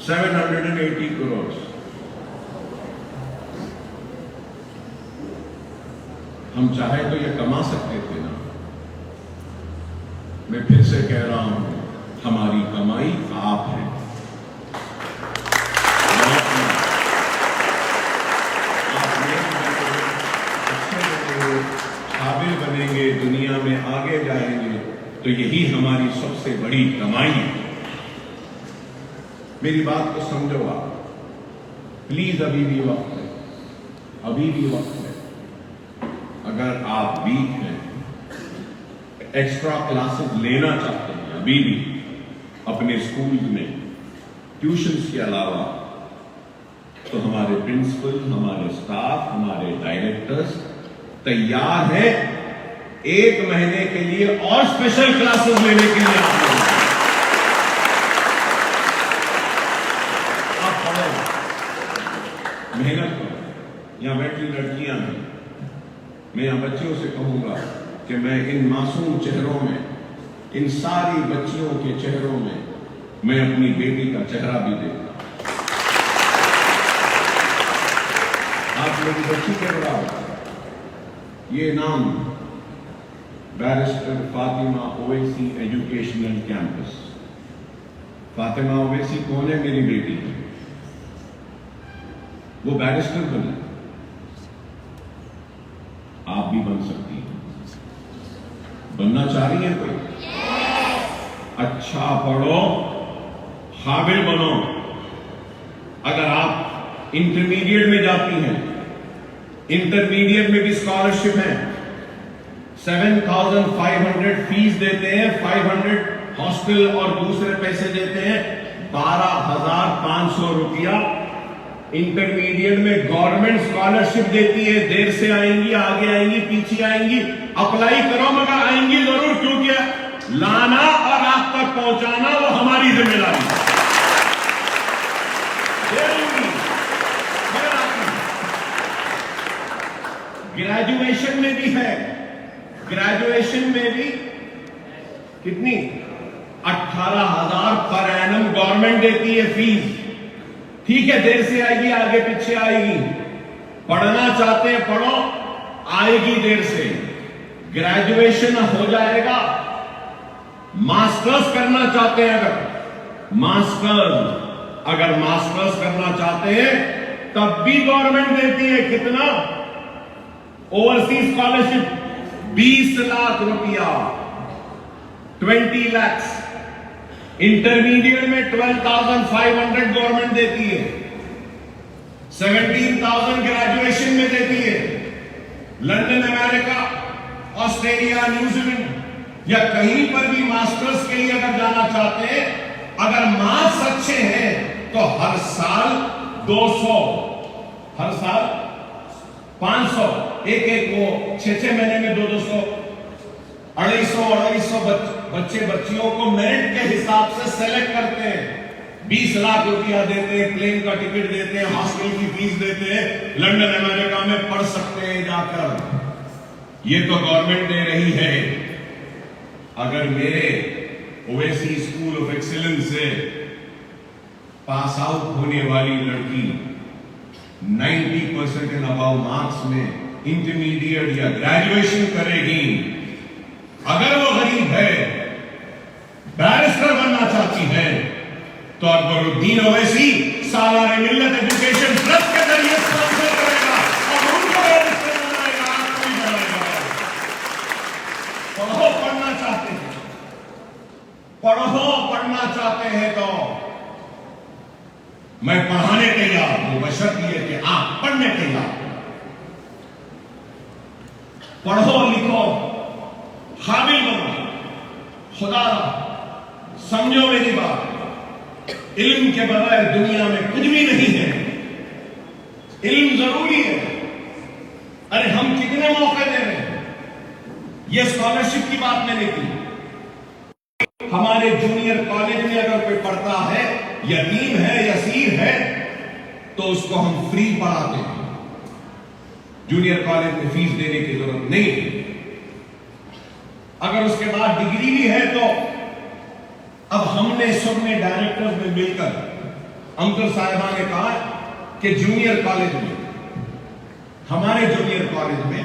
780 کروڑ۔ ہم چاہے تو یہ کما سکتے تھے نا۔ میں پھر سے کہہ رہا ہوں، ہماری کمائی آپ ہے۔ قابل بنیں گے، دنیا میں آگے جائیں گے، تو یہی ہماری سب سے بڑی کمائی ہے۔ میری بات کو سمجھو آپ پلیز، ابھی بھی وقت ہے۔ ابھی بھی وقت ہے. اگر آپ ویک ہیں, ایکسٹرا کلاسز لینا چاہتے ہیں ابھی بھی اپنے اسکول میں ٹیوشنز کے علاوہ, تو ہمارے پرنسپل, ہمارے اسٹاف, ہمارے ڈائریکٹرز تیار ہیں 1 مہینے کے لیے اور اسپیشل کلاسز لینے کے لیے. آپ پڑھو, محنت کرو. یہاں بیٹھی لڑکیاں ہیں, میں یہاں بچیوں سے کہوں گا کہ میں ان معصوم چہروں میں, ان ساری بچیوں کے چہروں میں اپنی بیٹی کا چہرہ بھی دیکھتا ہوں. آپ میری بچی کے برابر. یہ نام barrister Fatima Owaisi educational campus. Fatima Owaisi کون ہے؟ میری بیٹی ہے. وہ بیرسٹر بنی, آپ بھی بن سکتی ہیں. بننا چاہ رہی ہیں کوئی؟ اچھا پڑھو, قابل بنو. اگر آپ انٹرمیڈیٹ میں جاتی ہیں, انٹرمیڈیٹ میں بھی اسکالرشپ ہے. 7,500 فیس دیتے ہیں, 500 ہاسٹل اور دوسرے پیسے دیتے ہیں, 12,500 روپیہ انٹرمیڈیٹ میں گورنمنٹ اسکالرشپ دیتی ہے. دیر سے آئیں گی, آگے آئیں گی, پیچھے آئیں گی, اپلائی کرو مگر آئیں گی ضرور, کیونکہ لانا اور آپ تک پہنچانا وہ ہماری ذمہ داری ہے. گریجویشن میں بھی ہے. گریجویشن میں بھی کتنی؟ 18,000 پر اینم گورنمنٹ دیتی ہے فیس. ٹھیک ہے, دیر سے آئے گی, آگے پیچھے آئے گی. پڑھنا چاہتے ہیں پڑھو, آئے گی دیر سے. گریجویشن ہو جائے گا. ماسٹرز کرنا چاہتے ہیں, اگر ماسٹرز کرنا چاہتے ہیں تب بھی گورنمنٹ دیتی ہے. کتنا؟ اوورسیز اسکالرشپ 20 لاکھ روپیہ, 20 lakhs. انٹرمیڈیٹ میں 12,500 گورنمنٹ دیتی ہے, 17,000 گریجویشن میں دیتی ہے. لندن, امریکہ, آسٹریلیا, نیوزی لینڈ یا کہیں پر بھی ماسٹرز کے لیے اگر جانا چاہتے ہیں, اگر مارکس اچھے ہیں تو ہر سال 200, ہر سال 500, ایک وہ 6 مہینے میں 200, 250 بچے بچیوں کو میرٹ کے حساب سے سیلیکٹ کرتے ہیں. 20 لاکھ روپیہ دیتے ہیں, پلین کا ٹکٹ دیتے ہیں, ہاسٹل کی فیس دیتے ہیں, لندن امریکہ میں پڑھ سکتے ہیں جا کر. یہ تو گورنمنٹ دے رہی ہے. اگر میرے اویسی اسکول آف ایکسیلنس سے پاس آؤٹ ہونے والی لڑکی 90% اینڈ اباؤ مارکس میں انٹرمیڈیٹ یا گریجویشن کرے گی, اگر وہ غریب ہے, بیرسٹر بننا چاہتی ہے, تو اکبر الدین اویسی سالار ملت ایجوکیشن ٹرسٹ کے ذریعے اسپانسر کرے گا اور ان کو بیرسٹر بنائے گا, آپ کو بھی بنائے گا. پڑھو, پڑھنا چاہتے ہیں پڑھو, پڑھنا چاہتے ہیں تو میں پڑھانے تیار ہوں, بشرط یہ کہ آپ پڑھنے تیار ہوں. پڑھو لکھو, قابل بنو. خدا سمجھو میری بات, علم کے بغیر دنیا میں کچھ بھی نہیں ہے. علم ضروری ہے. ارے ہم کتنے موقع دے رہے ہیں. یہ اسکالرشپ کی بات میں نے کی. ہمارے جونیئر کالج میں اگر کوئی پڑھتا ہے, یتیم ہے, یسیر ہے, تو اس کو ہم فری پڑھاتے ہیں. جونیئر کالج میں فیس دینے کی ضرورت نہیں ہے. اگر اس کے بعد ڈگری بھی ہے تو اب ہم نے سب نے ڈائریکٹرز میں مل کر, امکر صاحبہ نے کہا کہ جونیئر کالج میں, ہمارے جونیئر کالج میں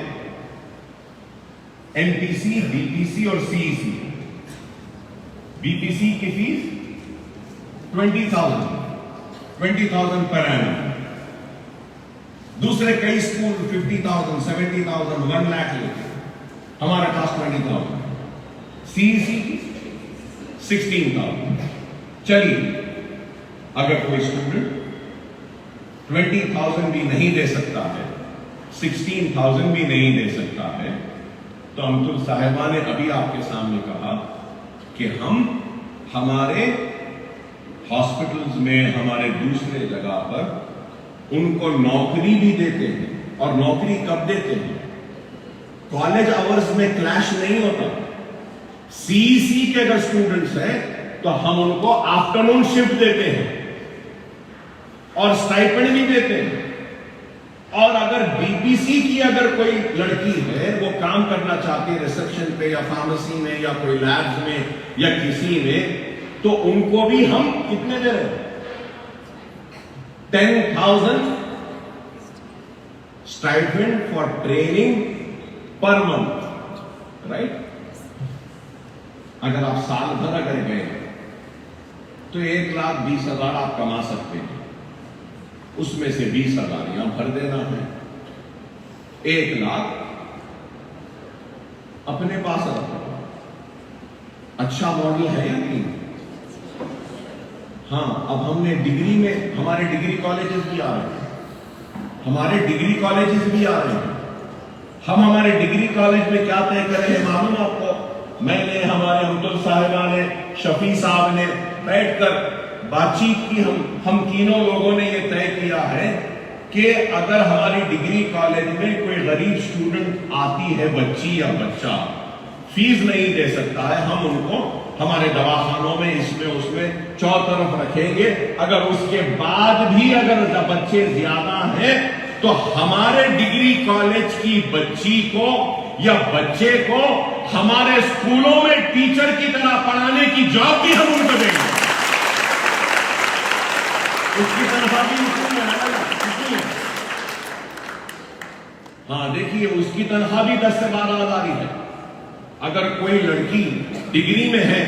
ایم پی سی, بی پی سی اور سی ای سی. بی پی سی کی فیس 20,000 پر اینم. دوسرے کئی اسکول 50,000, 70,000, 1 لاکھ لیتے. ہمارا کلاس 20,000. سی ای سی 16,000. چلیے, اگر کوئی اسٹوڈنٹ 20,000 بھی نہیں دے سکتا ہے 16,000 بھی نہیں دے سکتا ہے، تو امتل صاحبہ نے ابھی آپ کے سامنے کہا کہ ہم ہمارے ہاسپٹلز میں، ہمارے دوسرے جگہ پر ان کو نوکری بھی دیتے ہیں. اور نوکری کب دیتے ہیں؟ کالج آورز میں کلیش نہیں ہوتا. سی کے اگر اسٹوڈنٹس ہیں تو ہم ان کو آفٹرنون شفٹ دیتے ہیں اور اسٹائپنڈ بھی دیتے ہیں. اور اگر بی پی سی کی اگر کوئی لڑکی ہے، وہ کام کرنا چاہتی ہے ریسپشن پہ یا فارمیسی میں یا کوئی لیبز میں یا کسی میں، تو ان کو بھی ہم کتنے دے رہے ہیں؟ 10,000 stipend for training per month, right? اگر آپ سال بھر اگر گئے تو 1,20,000 آپ کما سکتے ہیں. اس میں سے 20,000 یہاں بھر دینا ہے. 1,00,000 اپنے پاس رکھو. اچھا ماڈل ہے یا نہیں؟ ہاں. اب ہم نے ڈگری میں، ہمارے ڈگری کالجز بھی آ رہے ہیں، ہم ہمارے ڈگری کالج میں کیا طے کر رہے ہیں معلوم آپ کو؟ میں نے، ہمارے امتل صاحبہ نے، شفیع صاحب نے بیٹھ کر بات چیت کی. ہم تینوں لوگوں نے یہ طے کیا ہے کہ اگر ہماری ڈگری کالج میں کوئی غریب اسٹوڈنٹ آتی ہے، بچی یا بچہ فیس نہیں دے سکتا ہے، ہم ان کو ہمارے دواخانوں میں، اس میں اس میں چوطرف رکھیں گے. اگر اس کے بعد بھی اگر بچے زیادہ ہیں تو ہمارے ڈگری کالج کی بچی کو یا بچے کو ہمارے اسکولوں میں ٹیچر کی طرح پڑھانے کی جاب بھی ہم ان کو دیں گے. اس کی تنخواہ بھی ہاں دیکھیے، اس کی تنخواہ بھی 10 سے 12,000 ہے. اگر کوئی لڑکی ڈگری میں ہے،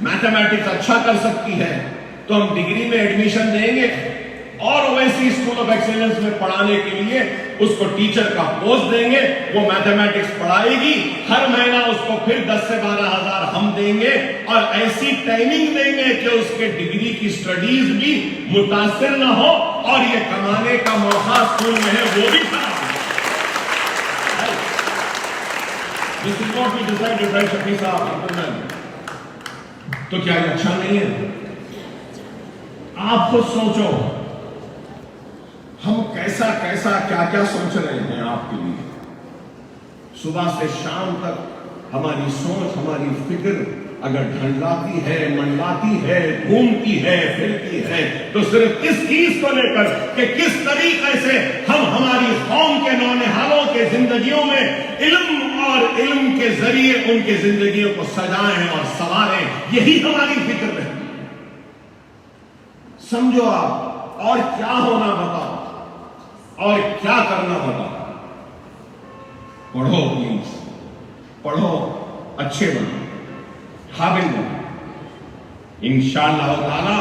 میتھمیٹکس اچھا کر سکتی ہے، تو ہم ڈگری میں ایڈمیشن دیں گے اور اویسی اسکول آف ایکسیلنس میں پڑھانے کے لیے اس کو ٹیچر کا پوسٹ دیں گے. وہ میتھمیٹکس پڑھائے گی، ہر مہینہ اس کو پھر 10 سے 12,000 ہم دیں گے، اور ایسی ٹائمنگ دیں گے کہ اس کے ڈگری کی سٹڈیز بھی متاثر نہ ہو اور یہ کمانے کا موقع اسکول میں ہے وہ بھی خراب ہو. This is what we decided, right, شفیع صاحب؟ تو کیا یہ اچھا نہیں ہے؟ آپ خود سوچو ہم کیسا کیا کیا سوچ رہے ہیں آپ کے لیے. صبح سے شام تک ہماری سوچ، ہماری فکر اگر ڈھنڈلاتی ہے، منڈلاتی ہے، گھومتی ہے، پھرتی ہے، تو صرف اس چیز کو لے کر کہ کس طریقے سے ہم ہماری قوم کے نونہالوں کے زندگیوں میں علم اور علم کے ذریعے ان کے زندگیوں کو سجائیں اور سنواریں، یہی ہماری فکر ہے. سمجھو آپ، اور کیا ہونا بتاؤ، اور کیا کرنا بتاؤ. پڑھو پلیز، پڑھو، اچھے بنو، قابل بنو. انشاءاللہ تعالی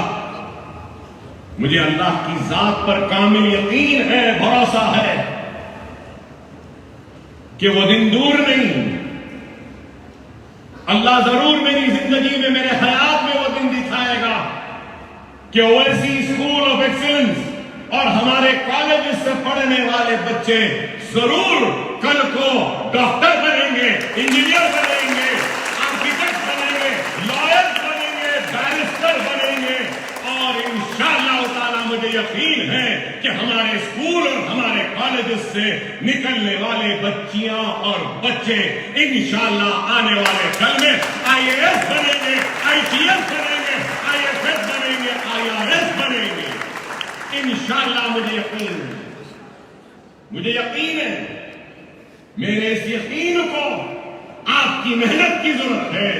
مجھے اللہ کی ذات پر کامل یقین ہے، بھروسہ ہے کہ وہ دن دور نہیں. اللہ ضرور میری زندگی میں، میرے حیات میں وہ دن دکھائے گا کہ اویسی اسکول آف ایکسیلنس اور ہمارے کالج سے پڑھنے والے بچے ضرور کل کو ڈاکٹر بنیں گے، انجینئر بنیں گے، آرکیٹیکٹ بنیں گے، لائر بنیں گے، بیرسٹر بنیں گے. اور انشاءاللہ تعالی مجھے یقین ہے کہ ہمارے اسکول اور ہمارے کالجز سے نکلنے والے بچیاں اور بچے انشاءاللہ آنے والے کل میں IAS بنیں گے، IPS بنیں گے، IFS بنیں گے، IRS بنیں گے. انشاءاللہ مجھے یقین ہے، مجھے یقین ہے. میرے اس یقین کو آپ کی محنت کی ضرورت ہے،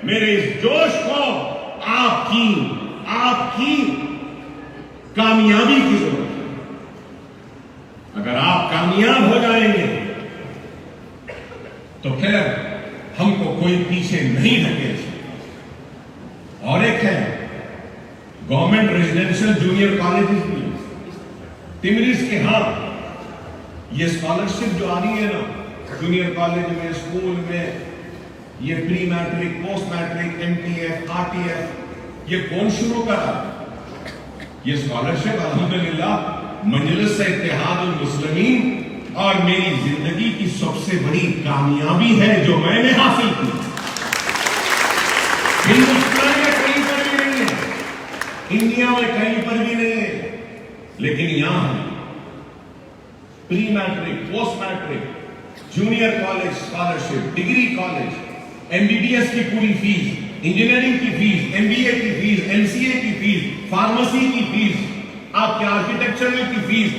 میرے اس جوش کو آپ کی کامیابی کی ضرورت ہے. اگر آپ کامیاب ہو جائیں گے تو پھر ہم کو کوئی پیچھے نہیں دھکیل سکتا. اور ایک ہے گورنمنٹ ریزیڈینشل جونیئر کالجز بھی تمریز کے ہاں یہ اسکالرشپ جو آ رہی ہے نا، جونیئر کالج میں، اسکول میں، یہ pre matric, post matric, MTF، RTF، یہ کون شروع کرا؟ یہ اسکالرشپ الحمدللہ مجلس اتحاد المسلمین اور میری زندگی کی سب سے بڑی کامیابی ہے جو میں نے حاصل کی. ہندوستان میں کہیں پر بھی نہیں ہے, انڈیا میں کہیں پر بھی نہیں ہے, لیکن یہاں ہے. Pre matric, post matric, junior college scholarship, degree college, M B B S کی پوری فیس, انجینئرنگ کی فیس, ایم بی اے کی فیس, ایم سی اے کی فیس, فارمیسی کی فیس, آپ کے آرکیٹیکچر کی فیس,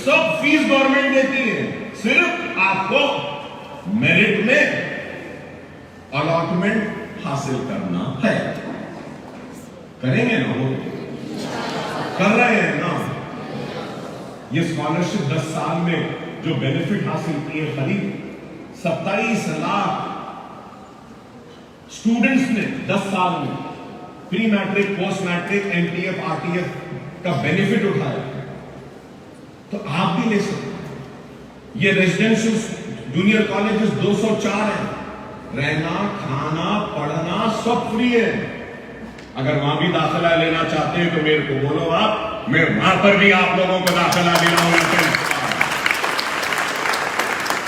سب فیس گورنمنٹ دیتی ہے. صرف آپ کو میرٹ میں الاٹمنٹ حاصل کرنا ہے. کریں گے نا, وہ کر رہے ہیں نا. یہ اسکالرشپ 10 سال میں جو بینیفٹ حاصل کیے, قریب 27 لاکھ اسٹوڈنٹس نے 10 سال میں pre matric, post matric, M T F, R T F کا بینیفٹ اٹھایا. تو آپ بھی لے سکتے. یہ ریزیڈینشل جونیئر کالجز 204 ہیں. رہنا, کھانا, پڑھنا سب فری ہے. اگر وہاں بھی داخلہ لینا چاہتے ہیں تو میرے کو بولو آپ, میں وہاں پر بھی آپ لوگوں کو داخلہ دے رہا ہوں.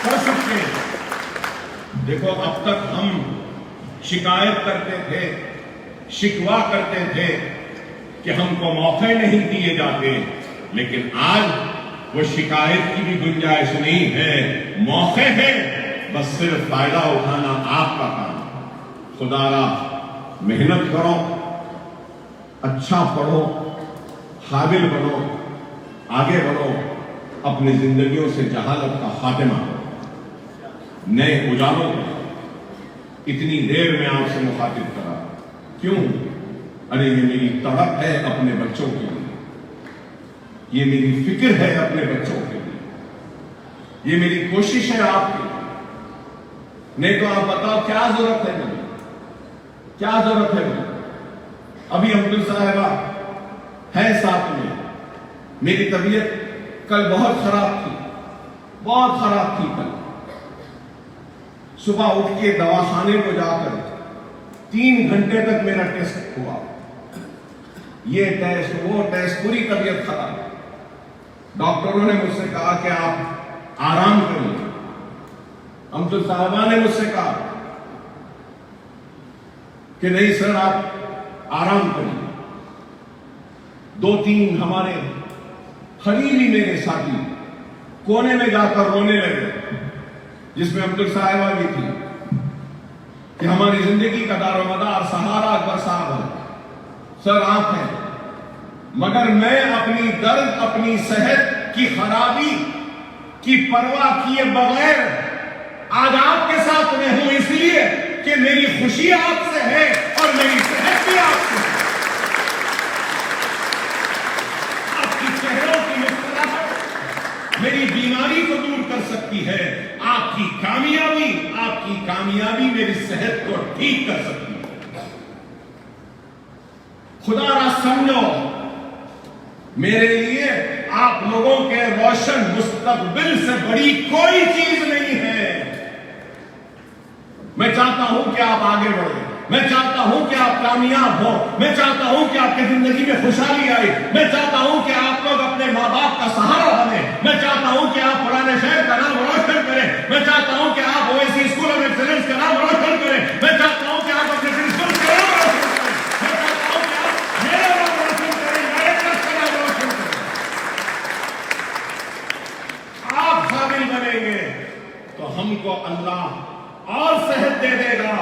کر سکتے ہیں. دیکھو, اب تک ہم شکایت کرتے تھے, شکوا کرتے تھے کہ ہم کو موقع نہیں دیے جاتے, لیکن آج وہ شکایت کی بھی گنجائش نہیں ہے. موقع ہے, بس صرف فائدہ اٹھانا آپ کا کام. خدا را محنت کرو, اچھا پڑھو, قابل بنو, آگے بڑھو, اپنی زندگیوں سے جہالت کا خاتمہ کرو. نئے اجالوں اتنی دیر میں آپ سے مخاطب کرا. کیوں؟ ارے یہ میری تڑپ ہے اپنے بچوں کے لیے, یہ میری فکر ہے اپنے بچوں کے لیے, یہ میری کوشش ہے آپ کی. نہیں تو آپ بتاؤ کیا ضرورت ہے مجھے, کیا ضرورت ہے مجھے. ابھی عبدل صاحبہ ہے ساتھ میں. میری طبیعت کل بہت خراب تھی, بہت خراب تھی. کل صبح اٹھ کے دواخانے کو جا کر 3 گھنٹے تک میرا ٹیسٹ ہوا, یہ ٹیسٹ, وہ ٹیسٹ, پوری طبیعت خراب. ڈاکٹروں نے مجھ سے کہا کہ آپ آرام کریے. عبدل صاحبہ نے مجھ سے کہا کہ نہیں سر آپ آرام کریے. 2-3 ہمارے قریبی میرے ساتھی کونے میں جا کر رونے لگے, جس میں عبدل صاحبہ بھی تھی, کہ ہماری زندگی کا دار و مدار سہارا اکبر صاحب ہے. سر آپ ہیں, مگر میں اپنی درد, اپنی صحت کی خرابی کی پرواہ کیے بغیر آج آپ کے ساتھ میں ہوں, اس لیے کہ میری خوشی آپ سے ہے اور میری صحت بھی آپ سے ہے. آپ کی چہروں کی مسکراہٹ میری بیماری کو دور کر سکتی ہے. آپ کی کامیابی میری صحت کو ٹھیک کر سکتی ہے. خدا را سمجھو, میرے لیے آپ لوگوں کے روشن مستقبل سے بڑی کوئی چیز نہیں ہے. میں چاہتا ہوں کہ آپ آگے بڑھیں, میں چاہتا ہوں کہ آپ کامیاب ہو, میں چاہتا ہوں کہ آپ کی زندگی میں خوشحالی آئے, میں چاہتا ہوں کہ آپ لوگ اپنے ماں باپ کا سہارا بنیں, میں چاہتا ہوں کہ آپ پرانے شہر کا نام روشن کریں, میں چاہتا ہوں کہ آپ اویسی اسکول آف ایکسیلنس کا نام روشن کریں, میں چاہتا ہوں کہ آپ اپنے پرنسپل کا نام روشن کریں, میں چاہتا ہوں کہ آپ میرا نام روشن کریں, میرے ٹرسٹ کا نام روشن کریں. آپ قابل بنیں گے تو ہم کو اللہ اور صحت دے دے گا,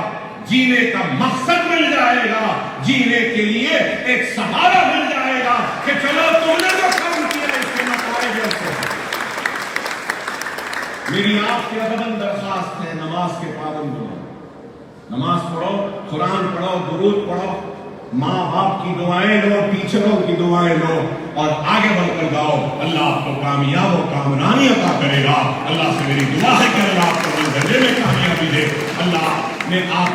جینے کا مقصد مل جائے گا, جینے کے لیے ایک سہارا مل جائے گا کہ چلو تم نے جو کام کیا اس کے نتائج سے. میری آپ کی ابداً درخواست ہے, نماز کے پابند بنو, نماز پڑھو, قرآن پڑھو, درود پڑھو, ماں باپ کی دعائیں لو, ٹیچروں کی دعائیں لو اور آگے بڑھ کر جاؤ. اللہ آپ کو کامیاب و کامرانی عطا کرے گا. اللہ سے میری دعا ہے کہ اللہ آپ کو درجے میں کامیابی دے. اللہ نے آپ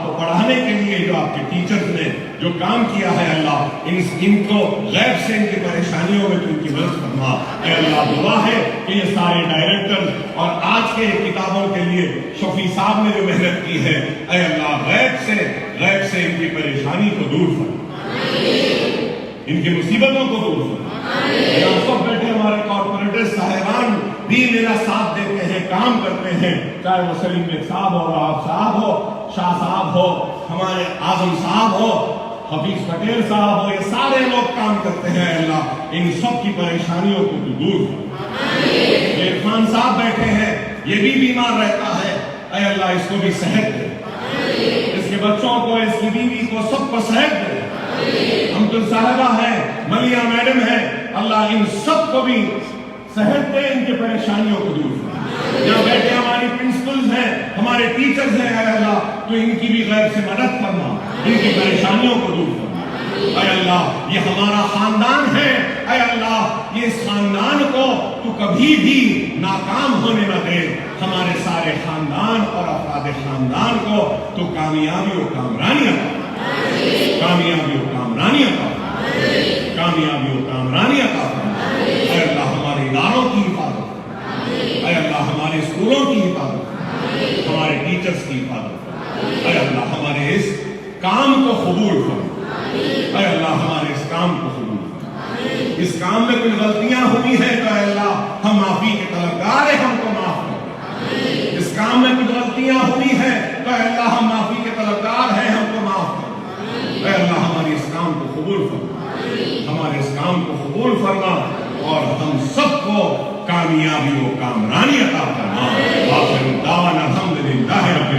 کو پڑھانے کے لیے جو آپ کے ٹیچرز نے جو کام کیا ہے, اللہ ان کو غیب سے ان کی پریشانیوں میں ان کی مدد فرما. اے اللہ دعا ہے کہ یہ سارے ڈائریکٹر اور آج کے کتابوں کے لیے شفیع صاحب نے جو محنت کی ہے, اے اللہ غیب سے ان کی پریشانی کو دور فرما, ان کی مصیبتوں کو دور فرما. یہاں سب بیٹھے ہمارے کارپوریٹر صاحبان بھی میرا ساتھ دیتے ہیں، کام کرتے ہیں، چاہے وہ سلیم بیگ صاحب ہو، وہاب صاحب ہو، شاہ صاحب ہو، ہمارے اعظم صاحب ہو، حفیظ پٹیل صاحب ہو، یہ سارے لوگ کام کرتے ہیں۔ اے اللہ ان سب کی پریشانیوں کو تو دور کر۔ عرفان صاحب بیٹھے ہیں، یہ بھی بیمار رہتا ہے، اے اللہ اس کو بھی صحت دے، اس کے بچوں کو، اس کی بیوی کو، سب کو صحت دے۔ حمد صاحبہ ہے، ملیہ میڈم ہے، اللہ ان سب کو بھی صحت دے، ان کی پریشانیوں کو دور کر۔ یہاں بیٹھے ہماری پرنسپلز ہیں، ہمارے ٹیچرز ہیں، اے اللہ تو ان کی بھی غیر سے مدد کرنا، ان کی پریشانیوں کو دور کرنا۔ اے اللہ یہ ہمارا خاندان ہے، اے اللہ یہ اس خاندان کو تو کبھی بھی ناکام ہونے نہ دے، ہمارے سارے خاندان اور افراد خاندان کو تو کامیابی و کامرانی عطا فرما، کامیابی و کامرانی عطا فرما، کامیابی و کامرانی عطا فرما۔ اے اللہ ہمارے اداروں کی حفاظت فرما، اے اللہ ہمارے اسکولوں کی حفاظت فرما، ہمارے ٹیچرز کی حفاظت فرما، اے اللہ ہمارے اس کام کو قبول فرما، اے اللہ ہمارے اس کام کو قبول فرما۔ اس کام میں کوئی غلطیاں ہوئی ہیں تو اے اللہ ہم معافی کے طلبگار ہیں، ہم کو معاف کر۔ اس کام میں کوئی غلطیاں ہوئی ہیں تو اے اللہ ہم معافی کے طلبگار ہیں، ہم کو معاف کر۔ اے اللہ ہمارے اس کام کو قبول فرما، ہمارے اس کام کو قبول فرما اور ہم سب کو کامیابی و کامرانی عطا فرما۔ آخر دعوانا الحمدللہ رب